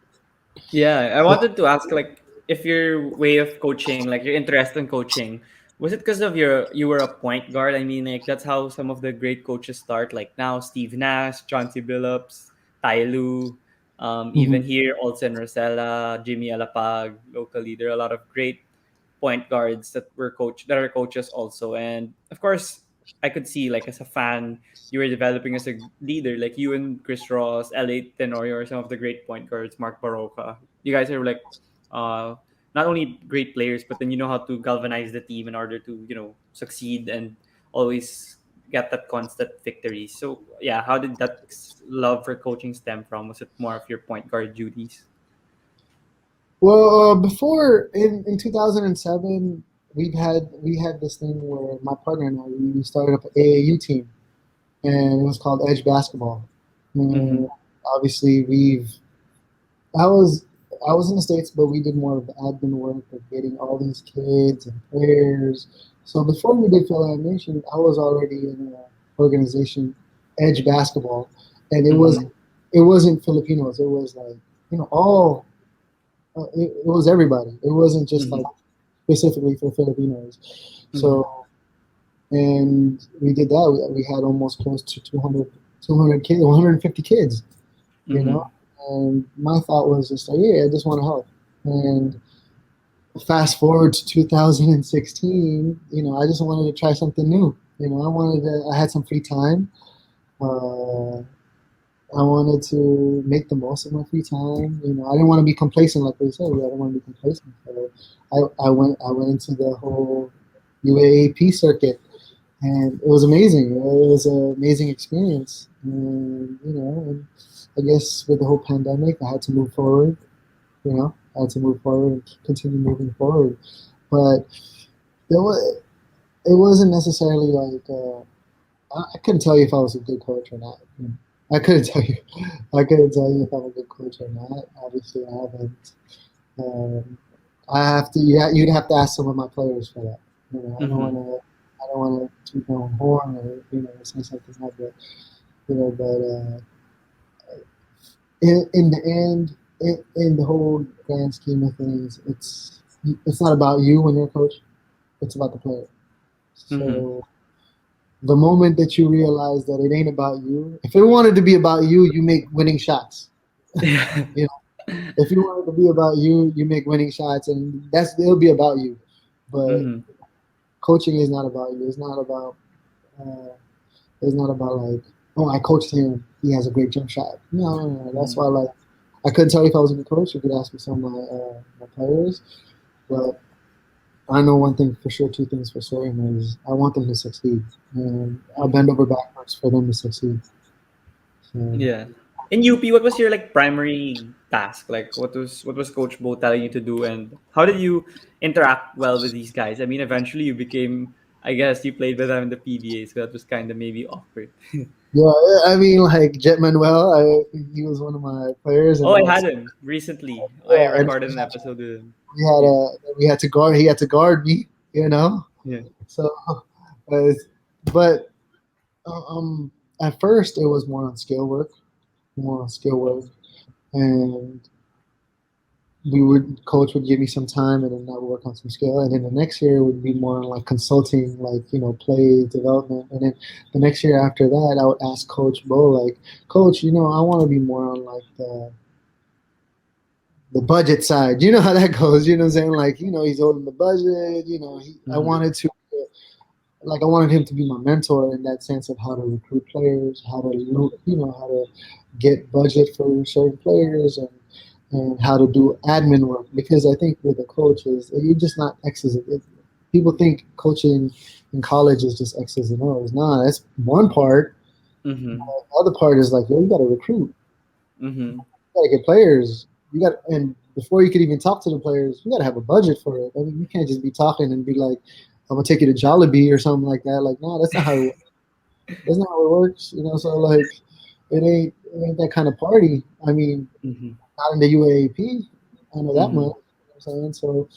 Yeah, I wanted to ask like if your way of coaching, like your interest in coaching, was it because of you were a point guard? I mean, like that's how some of the great coaches start. Like now, Steve Nash, Chauncey Billups, Tai Lu, Mm-hmm. even here, Olsen Rosella, Jimmy Alapag, locally. There are a lot of great point guards that are coaches also, and of course, I could see like as a fan, you were developing as a leader, like you and Chris Ross, L.A. Tenorio are some of the great point guards, Mark Baroka. You guys are like uh not only great players, but then you know how to galvanize the team in order to, succeed and always get that constant victory. So yeah, how did that love for coaching stem from? Was it more of your point guard duties? Well, before in 2007, we had this thing where my partner and I we started up an AAU team, and it was called Edge Basketball. Mm-hmm. And obviously, I was I was in the States, but we did more of the admin work of getting all these kids and players. So before we did Fil-Am Nation, I was already in an organization, Edge Basketball, and Mm-hmm. it wasn't Filipinos. It was like all it was everybody. It wasn't just like Mm-hmm. specifically for Filipinos. Mm-hmm. So and we did that. We had almost close to 200 kids, 150 kids, you know. Mm-hmm. And my thought was just like, yeah, I just want to help. And fast forward to 2016, I just wanted to try something new. I had some free time. Uh, I wanted to make the most of my free time. I didn't want to be complacent, like they said. I didn't want to be complacent. So I went into the whole UAAP circuit, and it was amazing. It was an amazing experience. And I guess with the whole pandemic, I had to move forward. I had to move forward and continue moving forward. But there was, it wasn't necessarily like I couldn't tell you if I was a good coach or not. I couldn't tell you. I couldn't tell you if I'm a good coach or not. Obviously, I haven't. Um, I have to. You'd have to ask some of my players for that. I don't want Mm-hmm. to. I don't want to toot my own horn or say something like that. But in the end, in the whole grand scheme of things, it's not about you when you're a coach. It's about the player. Mm-hmm. So the moment that you realize that it ain't about you, if it wanted to be about you, you make winning shots. Yeah. You know, if you want it to be about you, you make winning shots, and it'll be about you. But Mm-hmm. coaching is not about you. It's not about. Uh, it's not about like, oh, I coached him. He has a great jump shot. No. That's Mm-hmm. why like I couldn't tell you if I was a good coach. You could ask me some of my players, but I know one thing for sure. Two things for certain is I want them to succeed, and I'll Mm-hmm. bend over backwards for them to succeed. So Yeah. In UP, what was your like primary task? Like what was Coach Bo telling you to do, and how did you interact well with these guys? I mean, eventually you became, I guess, you played with them in the PBA, so that was kind of maybe awkward. yeah, I mean like Jet Manuel, he was one of my players, Oh, and I also had him recently. I yeah, and recorded an episode with him. Yeah. we had to guard. He had to guard me, you know. Yeah. So, but um, at first it was more on skill work, and coach would give me some time, and then I would work on some skill, and then the next year would be more on like consulting, like play development, and then the next year after that, I would ask Coach Bo, like, Coach, I want to be more on like the budget side. You know how that goes. You know what I'm saying? Like, he's holding the budget. I Mm-hmm. wanted to, like, I wanted him to be my mentor in that sense of how to recruit players, how to get budget for certain players, and how to do admin work. Because I think with the coaches, you're just not X's. People think coaching in college is just X's and O's. Nah, that's one part. Mm-hmm. The other part is like, yo, you got to recruit. Mm-hmm. You got to get players. And before you could even talk to the players, you got to have a budget for it. I mean, you can't just be talking and be like, I'm gonna take you to Jollibee or something like that. Like, no, that's not how it, that's not how it works. So like, it ain't that kind of party. I mean, Mm-hmm. not in the UAAP. I know that much. Mm-hmm. You know what I'm saying? So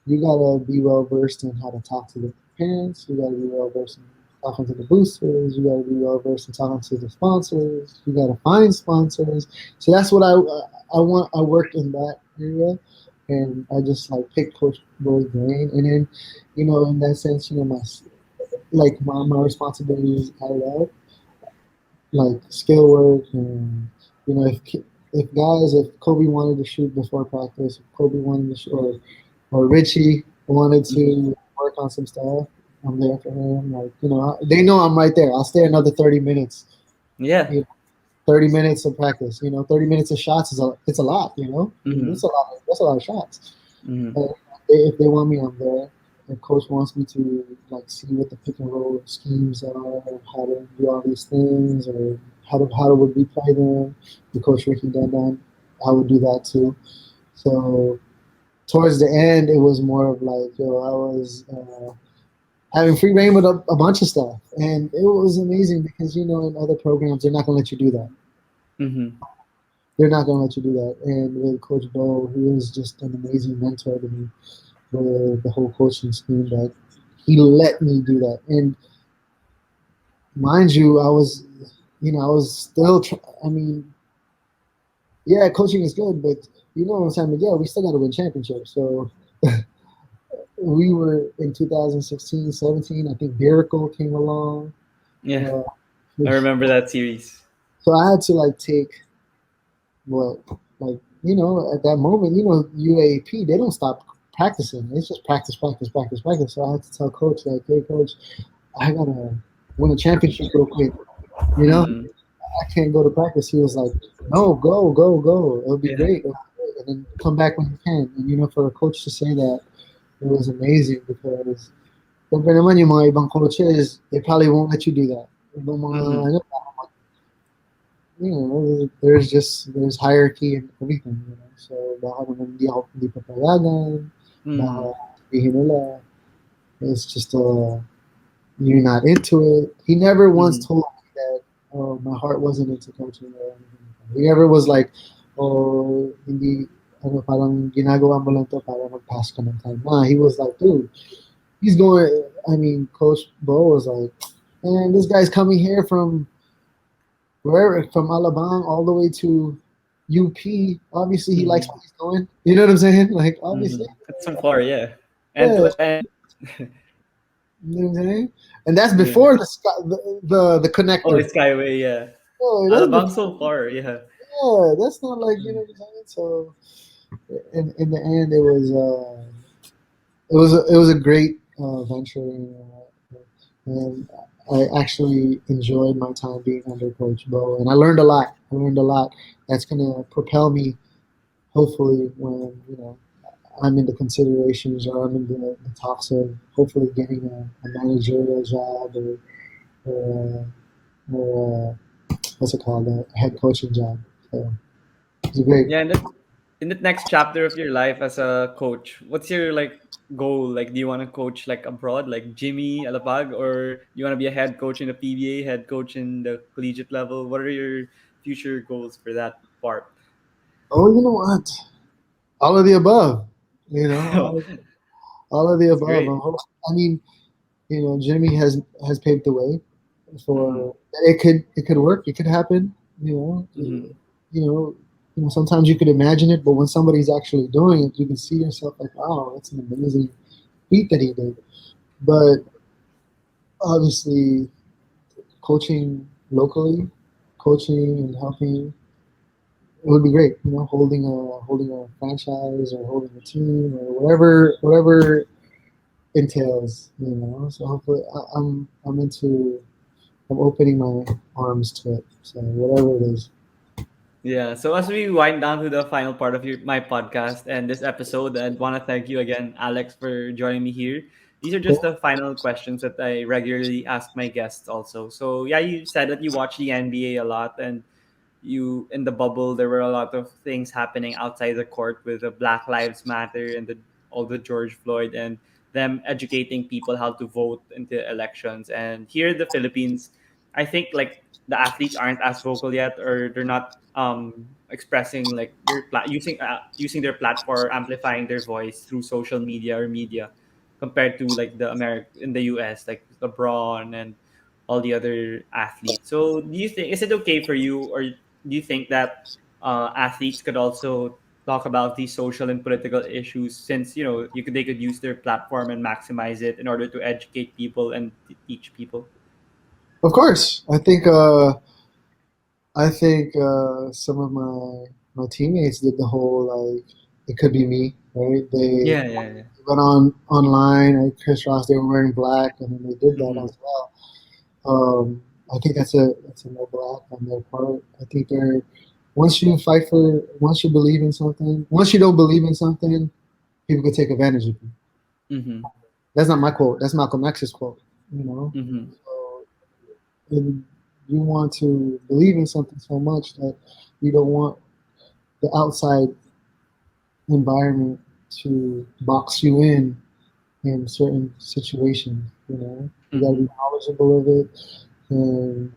you gotta be well versed in how to talk to the parents. You gotta be well versed in talking to the boosters. You gotta be well versed in talking to the sponsors. You gotta find sponsors. So that's what I want. I worked in that area, and I just like picked Coach Bo's brain, and then in that sense, my responsibilities added up, like skill work, and if Kobe wanted to shoot before practice, if Kobe wanted to shoot, or Richie wanted Mm-hmm. to work on some stuff, I'm there for him. Like, they know I'm right there. I'll stay another 30 minutes. Yeah. 30 minutes of practice. 30 minutes of shots it's a lot. I mean, Mm-hmm. it's a lot. That's a lot of shots. Mm-hmm. But if they want me, I'm there. If coach wants me to like see what the pick and roll schemes are, how to do all these things, or how would we play them, the coach Ricky Dunn, I would do that too. So towards the end, it was more of like, I was having free reign with a bunch of stuff, and it was amazing because in other programs they're not going to let you do that. Mm-hmm. They're not going to let you do that. And with Coach Bo, he was just an amazing mentor to me with the whole coaching scheme that he let me do that. And mind you, I was still. I mean, yeah, coaching is good, but in San Miguel, we still got to win championships. So we were in 2016, 17. I think Miracle came along. Yeah. Uh, I remember that series. so I had to like take what, like, at that moment, UAP, they don't stop practicing. It's just practice, practice, practice, practice. So I had to tell coach, like, hey, coach, I gotta win a championship real quick. You know, Mm-hmm. I can't go to practice. He was like, no, go, go, go. It'll be Yeah. great. And then come back when you can. And for a coach to say that, it was amazing because siyempre naman yung mga ibang coaches, they probably won't let you do that. Ibang mga, Mm-hmm. there's hierarchy and everything. So baka naman hindi papayagan, baka Mm-hmm. sabihin nila, it's just you're not into it. He never once Mm-hmm. told me that my heart wasn't into coaching or anything. He never was like, o hindi, ano, parang ginagawa mo lang to para mag-pass ka ng time. Nah, he was like, dude, he's going, I mean, Coach Bo was like, man, this guy's coming here from where, from Alabang all the way to UP. Obviously, he likes Mm-hmm. what he's doing. You know what I'm saying? Like, obviously, Mm-hmm. That's so far, yeah. And yeah. and You know what I'm saying? And that's yeah. before the sky, the Oh, connector. it's Skyway, yeah. Oh, that's Alabang before. so far, yeah. Yeah, that's not like, you know Mm. what I'm saying. So in the end, it was a great venture, and I actually enjoyed my time being under Coach Bo, and I learned a lot. I learned a lot that's gonna propel me, hopefully, when I'm in the considerations or I'm in the talks of hopefully getting a managerial job or what's it called, a head coaching job. So it's great. Yeah, and in the next chapter of your life as a coach, what's your like goal? Like, do you want to coach like abroad, like Jimmy Alapag, or you want to be a head coach in the PBA, head coach in the collegiate level? What are your future goals for that part? Oh, you know what? All of the above. You know, all of the It's above. great. I mean, Jimmy has paved the way Mm-hmm. for it could work. It could happen. You know, Mm-hmm. you know, sometimes you could imagine it, but when somebody's actually doing it, you can see yourself like, wow, that's an amazing feat that he did. But obviously, coaching locally, coaching and helping, it would be great. Holding a franchise or holding a team or whatever entails. So hopefully, I'm opening my arms to it. So whatever it is. Yeah. So as we wind down to the final part of my podcast and this episode, I'd want to thank you again, Alex, for joining me here. These are just the final questions that I regularly ask my guests also. So yeah, you said that you watch the NBA a lot, and you in the bubble there were a lot of things happening outside the court with the Black Lives Matter and all the George Floyd and them educating people how to vote into elections. And here in the Philippines, I think like the athletes aren't as vocal yet, or they're not expressing like using their platform, amplifying their voice through social media or media, compared to like the America in the US, like LeBron and all the other athletes. So do you think, is it okay for you, or do you think that athletes could also talk about these social and political issues, since they could use their platform and maximize it in order to educate people and teach people? Of course, I think some of my teammates did the whole, like, it could be me, right? They Yeah, yeah, yeah. went online at Chris Ross. They were wearing black, and then they did that Mm-hmm. as well. I think that's a noble act on their part. I think they're once you believe in something, once you don't believe in something, people can take advantage of you. Mm-hmm. That's not my quote. That's Malcolm X's quote. You know, Mm-hmm. so and you want to believe in something so much that you don't want the outside environment to box you in certain situations. You got to Mm-hmm. be knowledgeable of it, and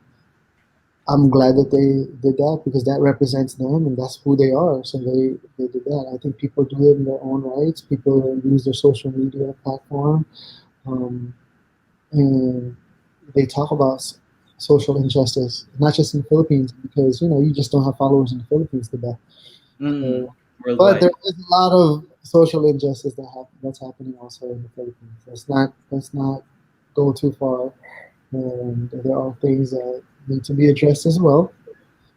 I'm glad that they did that because that represents them and that's who they are. So they did that. I think people do it in their own rights. People use their social media platform, um, and they talk about social injustice, not just in the Philippines, because you just don't have followers in the Philippines today. Mm-hmm. So, but there Worldwide. is a lot of social injustice that's happening also in the Philippines. Let's not go too far, and there are things that need to be addressed as well.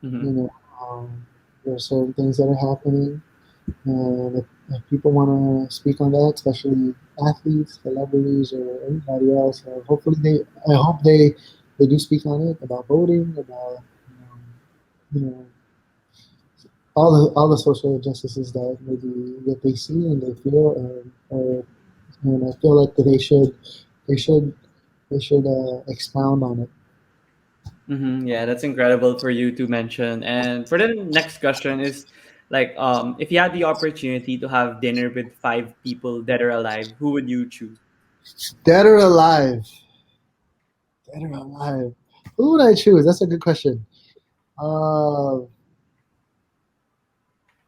You Mm-hmm. know, um, there are certain things that are happening, and if people want to speak on that, especially athletes, celebrities, or anybody else, I hope they do speak on it about voting, about you know all the social injustices that maybe that they see and they feel, and I feel like that they should they should expound on it. Mm-hmm. Yeah, that's incredible for you to mention. And for the next question is like, if you had the opportunity to have dinner with five people dead or alive, who would you choose? Dead or alive? Dead or alive? Who would I choose? That's a good question. Uh,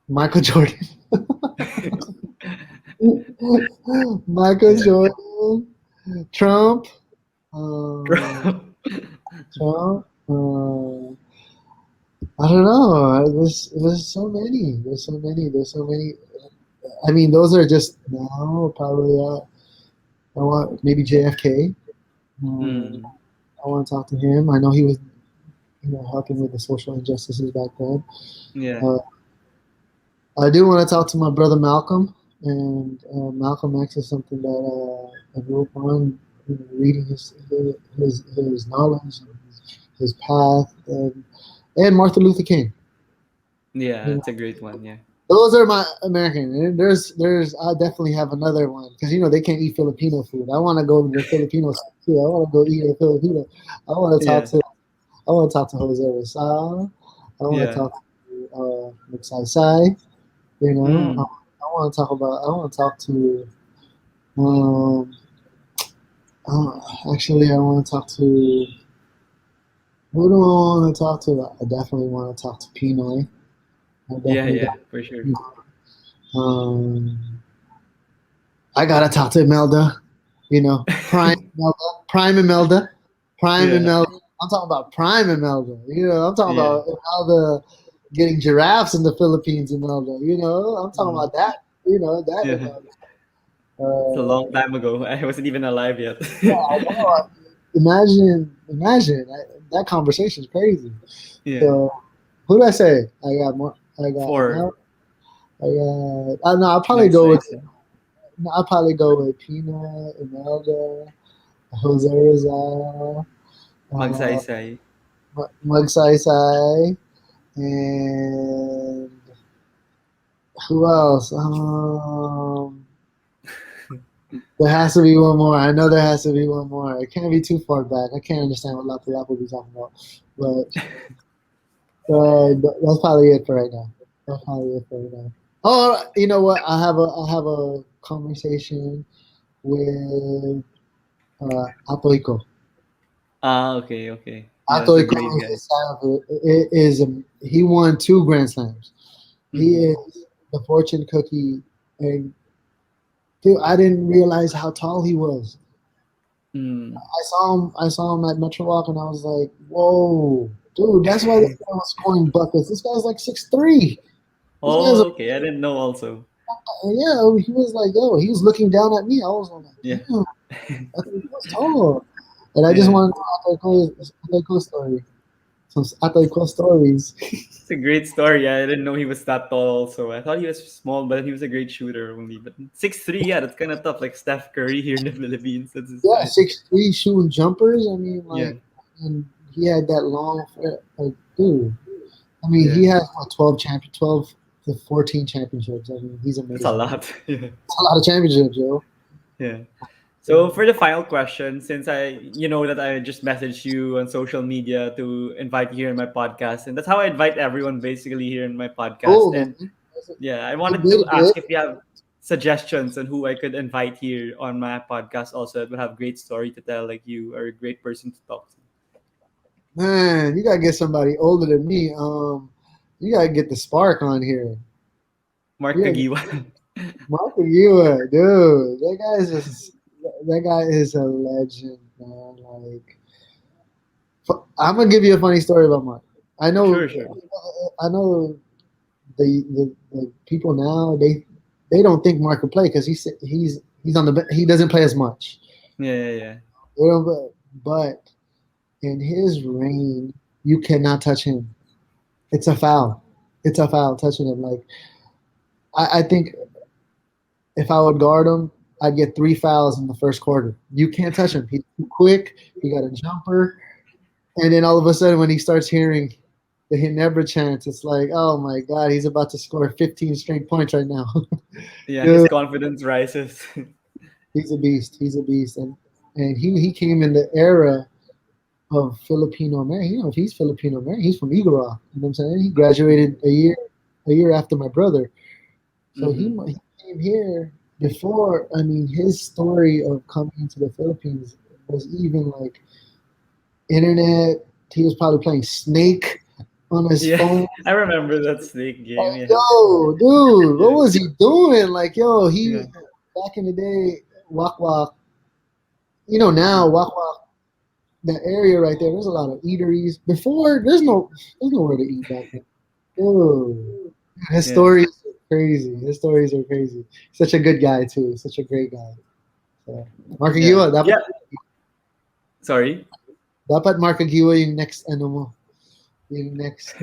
Michael Jordan. Michael Yeah. Jordan. Trump. Uh, Trump. I don't know. There's so many. There's so many. There's so many. I mean, those are just now probably. I want maybe JFK. Mm. I want to talk to him. I know he was, helping with the social injustices back then. Yeah. Uh, I do want to talk to my brother Malcolm, and Malcolm X is something that I grew up on, reading his knowledge, and his path, and Martin Luther King. Yeah, You that's know, a great one. Yeah. those are my American. And there's I definitely have another one because they can't eat Filipino food. I want to go to the Filipino too. I want to go eat a Filipino. I want to talk Yeah. to I want to talk to Jose Rizal. I want to Yeah. talk to Sai. Mm. I want to talk about. I want to talk to. Um, Actually, I want to talk to. Who do I want to talk to? I definitely want to talk to Pinoy. I Yeah, definitely yeah, got. for sure. Um, I gotta talk to Imelda. Prime Imelda, Prime Imelda, Prime Yeah. Imelda. I'm talking about Prime Imelda. I'm talking Yeah. about Imelda getting giraffes in the Philippines. Imelda. I'm talking Mm. about that. That Yeah. Imelda. It's a long Uh, time ago. I wasn't even alive yet. yeah, I know. Imagine that conversation is crazy. Yeah. So who did I say? I got more. I got Four. Mel. I got. I know. I'll probably go with. Magsaysay. I'll probably go with Pina, Imelda, Jose Rizal, Magsaysay. Mug Sai Sai, and who else? There has to be one more. I know there has to be one more. It can't be too far back. I can't understand what Lapu Lapu be talking about, but that's probably it for right now. That's probably it for right now. Oh, you know what? I have a conversation with Atoiko. Okay, okay. Yeah, that's a Atoiko great guy. he won two Grand Slams. He Mm. is the fortune cookie, and dude, I didn't realize how tall he was. Mm. I saw him at Metro Walk, and I was like, "Whoa, dude! That's why this guy was scoring buckets. This guy's like 6'3". This guy's Oh, okay. I didn't know also. yeah. He was like, yo, he was looking down at me. I was like, Yeah. damn, I think he was tall. And I just Yeah. wanted to tell Atoiko story. Some Atoiko stories. It's a great story. Yeah, I didn't know he was that tall also. I thought he was small, but he was a great shooter only. But 6'3", yeah, that's kind of tough. Like Steph Curry here in the Philippines. That's his Yeah, size. 6'3", shooting jumpers. I mean, Yeah. and he had that long, like, dude. I mean, he Yeah. has what, 12 to 14 championships. I mean, he's That's a amazing. lot. Yeah. It's a lot of championships, yo. Yeah. So for the final question, since you know that I just messaged you on social media to invite you here in my podcast, and that's how I invite everyone basically here in my podcast. Cool, man. And yeah, I It wanted did to it good. ask if you have suggestions on who I could invite here on my podcast also that would have great story to tell like you or a great person to talk to. Man, you gotta get somebody older than me. You gotta get the spark on here. Mark You gotta get Kagiwa. Mark Ewa, dude. That guy is a legend, man. Like, I'm gonna give you a funny story about Mark. I know, Sure, sure. I know the people now they don't think Mark can play because he's on he doesn't play as much. Yeah, yeah, yeah. They don't, but in his reign, you cannot touch him. It's a foul. It's a foul touching him. Like I think if I would guard him, I'd get 3 fouls in the first quarter. You can't touch him. He's too quick. He got a jumper, and then all of a sudden, when he starts hearing the Hinebra chants, it's like, oh my god, he's about to score 15 straight points right now. Yeah, his Dude, confidence rises. he's a beast. He's a beast, and he came in the era of Filipino American. He's Filipino American. He's from Igorot. You know what I'm saying? He graduated a year after my brother. So Hmm. he came here before. I mean, his story of coming into the Philippines was even like internet. He was probably playing Snake on his Yeah, phone. I remember that snake game. Like, Yeah, yo, dude, what yeah, was he doing? Like, yo, he yeah. back in the day, Wak Wak. Now Mm. Wak Wak, that area right there. There's a lot of eateries. Before, there's nowhere to eat back then. Dude, his Yeah, stories are crazy. His stories are crazy. Such a good guy too. Such a great guy. So, Mark yeah, Aguila, yeah. Sorry, dapat Mark Aguila yung next ano mo, yung next.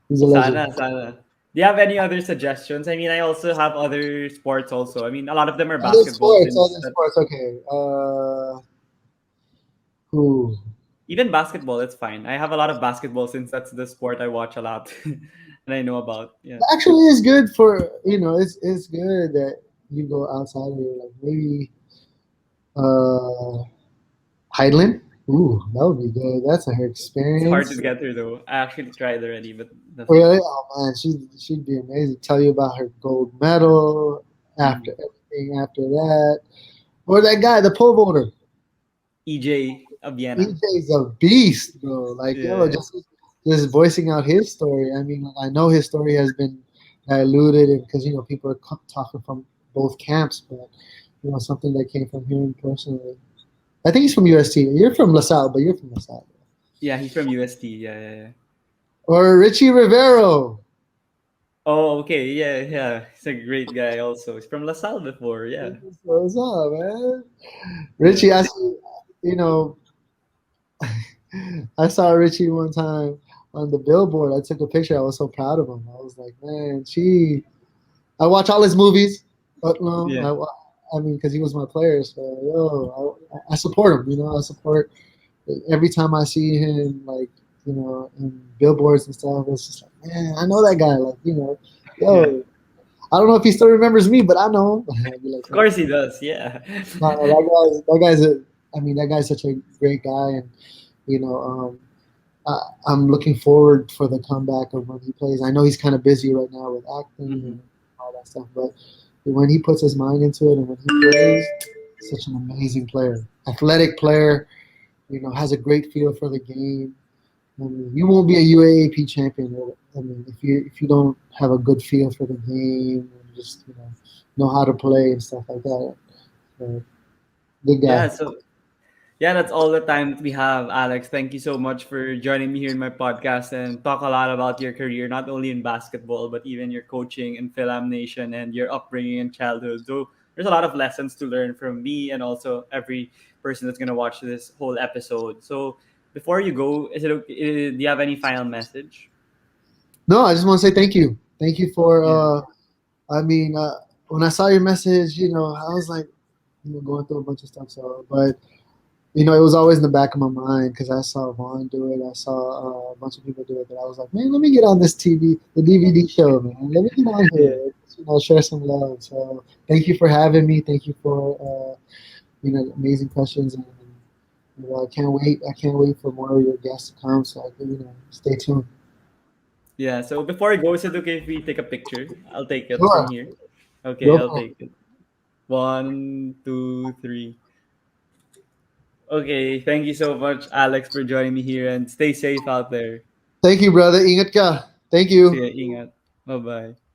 He's a legend. sana. Do you have any other suggestions? I mean, I also have other sports also. I mean, a lot of them are basketball since Other that, sports. Okay. Who? even basketball, it's fine. I have a lot of basketball since that's the sport I watch a lot and I know about. Yeah. Actually, it's good for it's good that you go outside of your like maybe uh Highland. Ooh, that would be good. That's a her It's hard to experience. get her though. I actually tried already, but nothing. Really? Oh man, she'd be amazing. Tell you about her gold medal after Mhm. everything after that. Or that guy, the pole vaulter. EJ of Vienna. EJ's a beast, bro. Like yo, Yeah. just voicing out his story. I mean, I know his story has been diluted because people are talking from both camps, but something that came from him personally. I think he's from UST. You're from LaSalle, but you're from LaSalle. Yeah, he's from UST. Yeah, yeah, yeah. Or Richie Rivero. Oh, okay. Yeah, yeah. He's a great guy also. He's from LaSalle before. Yeah. What's up, man? Yeah. Richie, you know, I saw Richie one time on the billboard. I took a picture. I was so proud of him. I was like, man, I watch all his movies. But no, Yeah. I mean, because he was my player. So, I support him. I support every time I see him, like, in billboards and stuff. It's just like, man, I know that guy. Like, Yeah. yo, I don't know if he still remembers me, but I know him. I'd be like, Of course he does. Yeah. no, I mean, that guy's such a great guy. And, you know, I'm looking forward for the comeback of when he plays. I know he's kind of busy right now with acting Hmm. and all that stuff, but when he puts his mind into it and when he plays, such an amazing player, athletic player. Has a great feel for the game. I mean, you won't be a UAAP champion. I mean, if you don't have a good feel for the game and just know how to play and stuff like that. So, good Yeah. guy. So yeah, that's all the time that we have, Alex. Thank you so much for joining me here in my podcast and talk a lot about your career, not only in basketball, but even your coaching in Fil-Am Nation and your upbringing and childhood. So there's a lot of lessons to learn from me and also every person that's going to watch this whole episode. So before you go, is it okay? Do you have any final message? No, I just want to say thank you. Thank you for. Yeah. I mean, when I saw your message, I was like, going through a bunch of stuff. So, but it was always in the back of my mind because I saw Vaughn do it. I saw a bunch of people do it. But I was like, man, let me get on this the DVD show, man. Let me get on Yeah. here, share some love. So, thank you for having me. Thank you for amazing questions, and I can't wait. I can't wait for more of your guests to come. So, stay tuned. Yeah. So before I go, is it okay if we take a picture? I'll take it Sure, from here. Okay, go I'll for it. take it. One, two, three. Okay, thank you so much, Alex, for joining me here and stay safe out there. Thank you, brother. Ingat ka. Thank See you. ya, ingat. Bye-bye.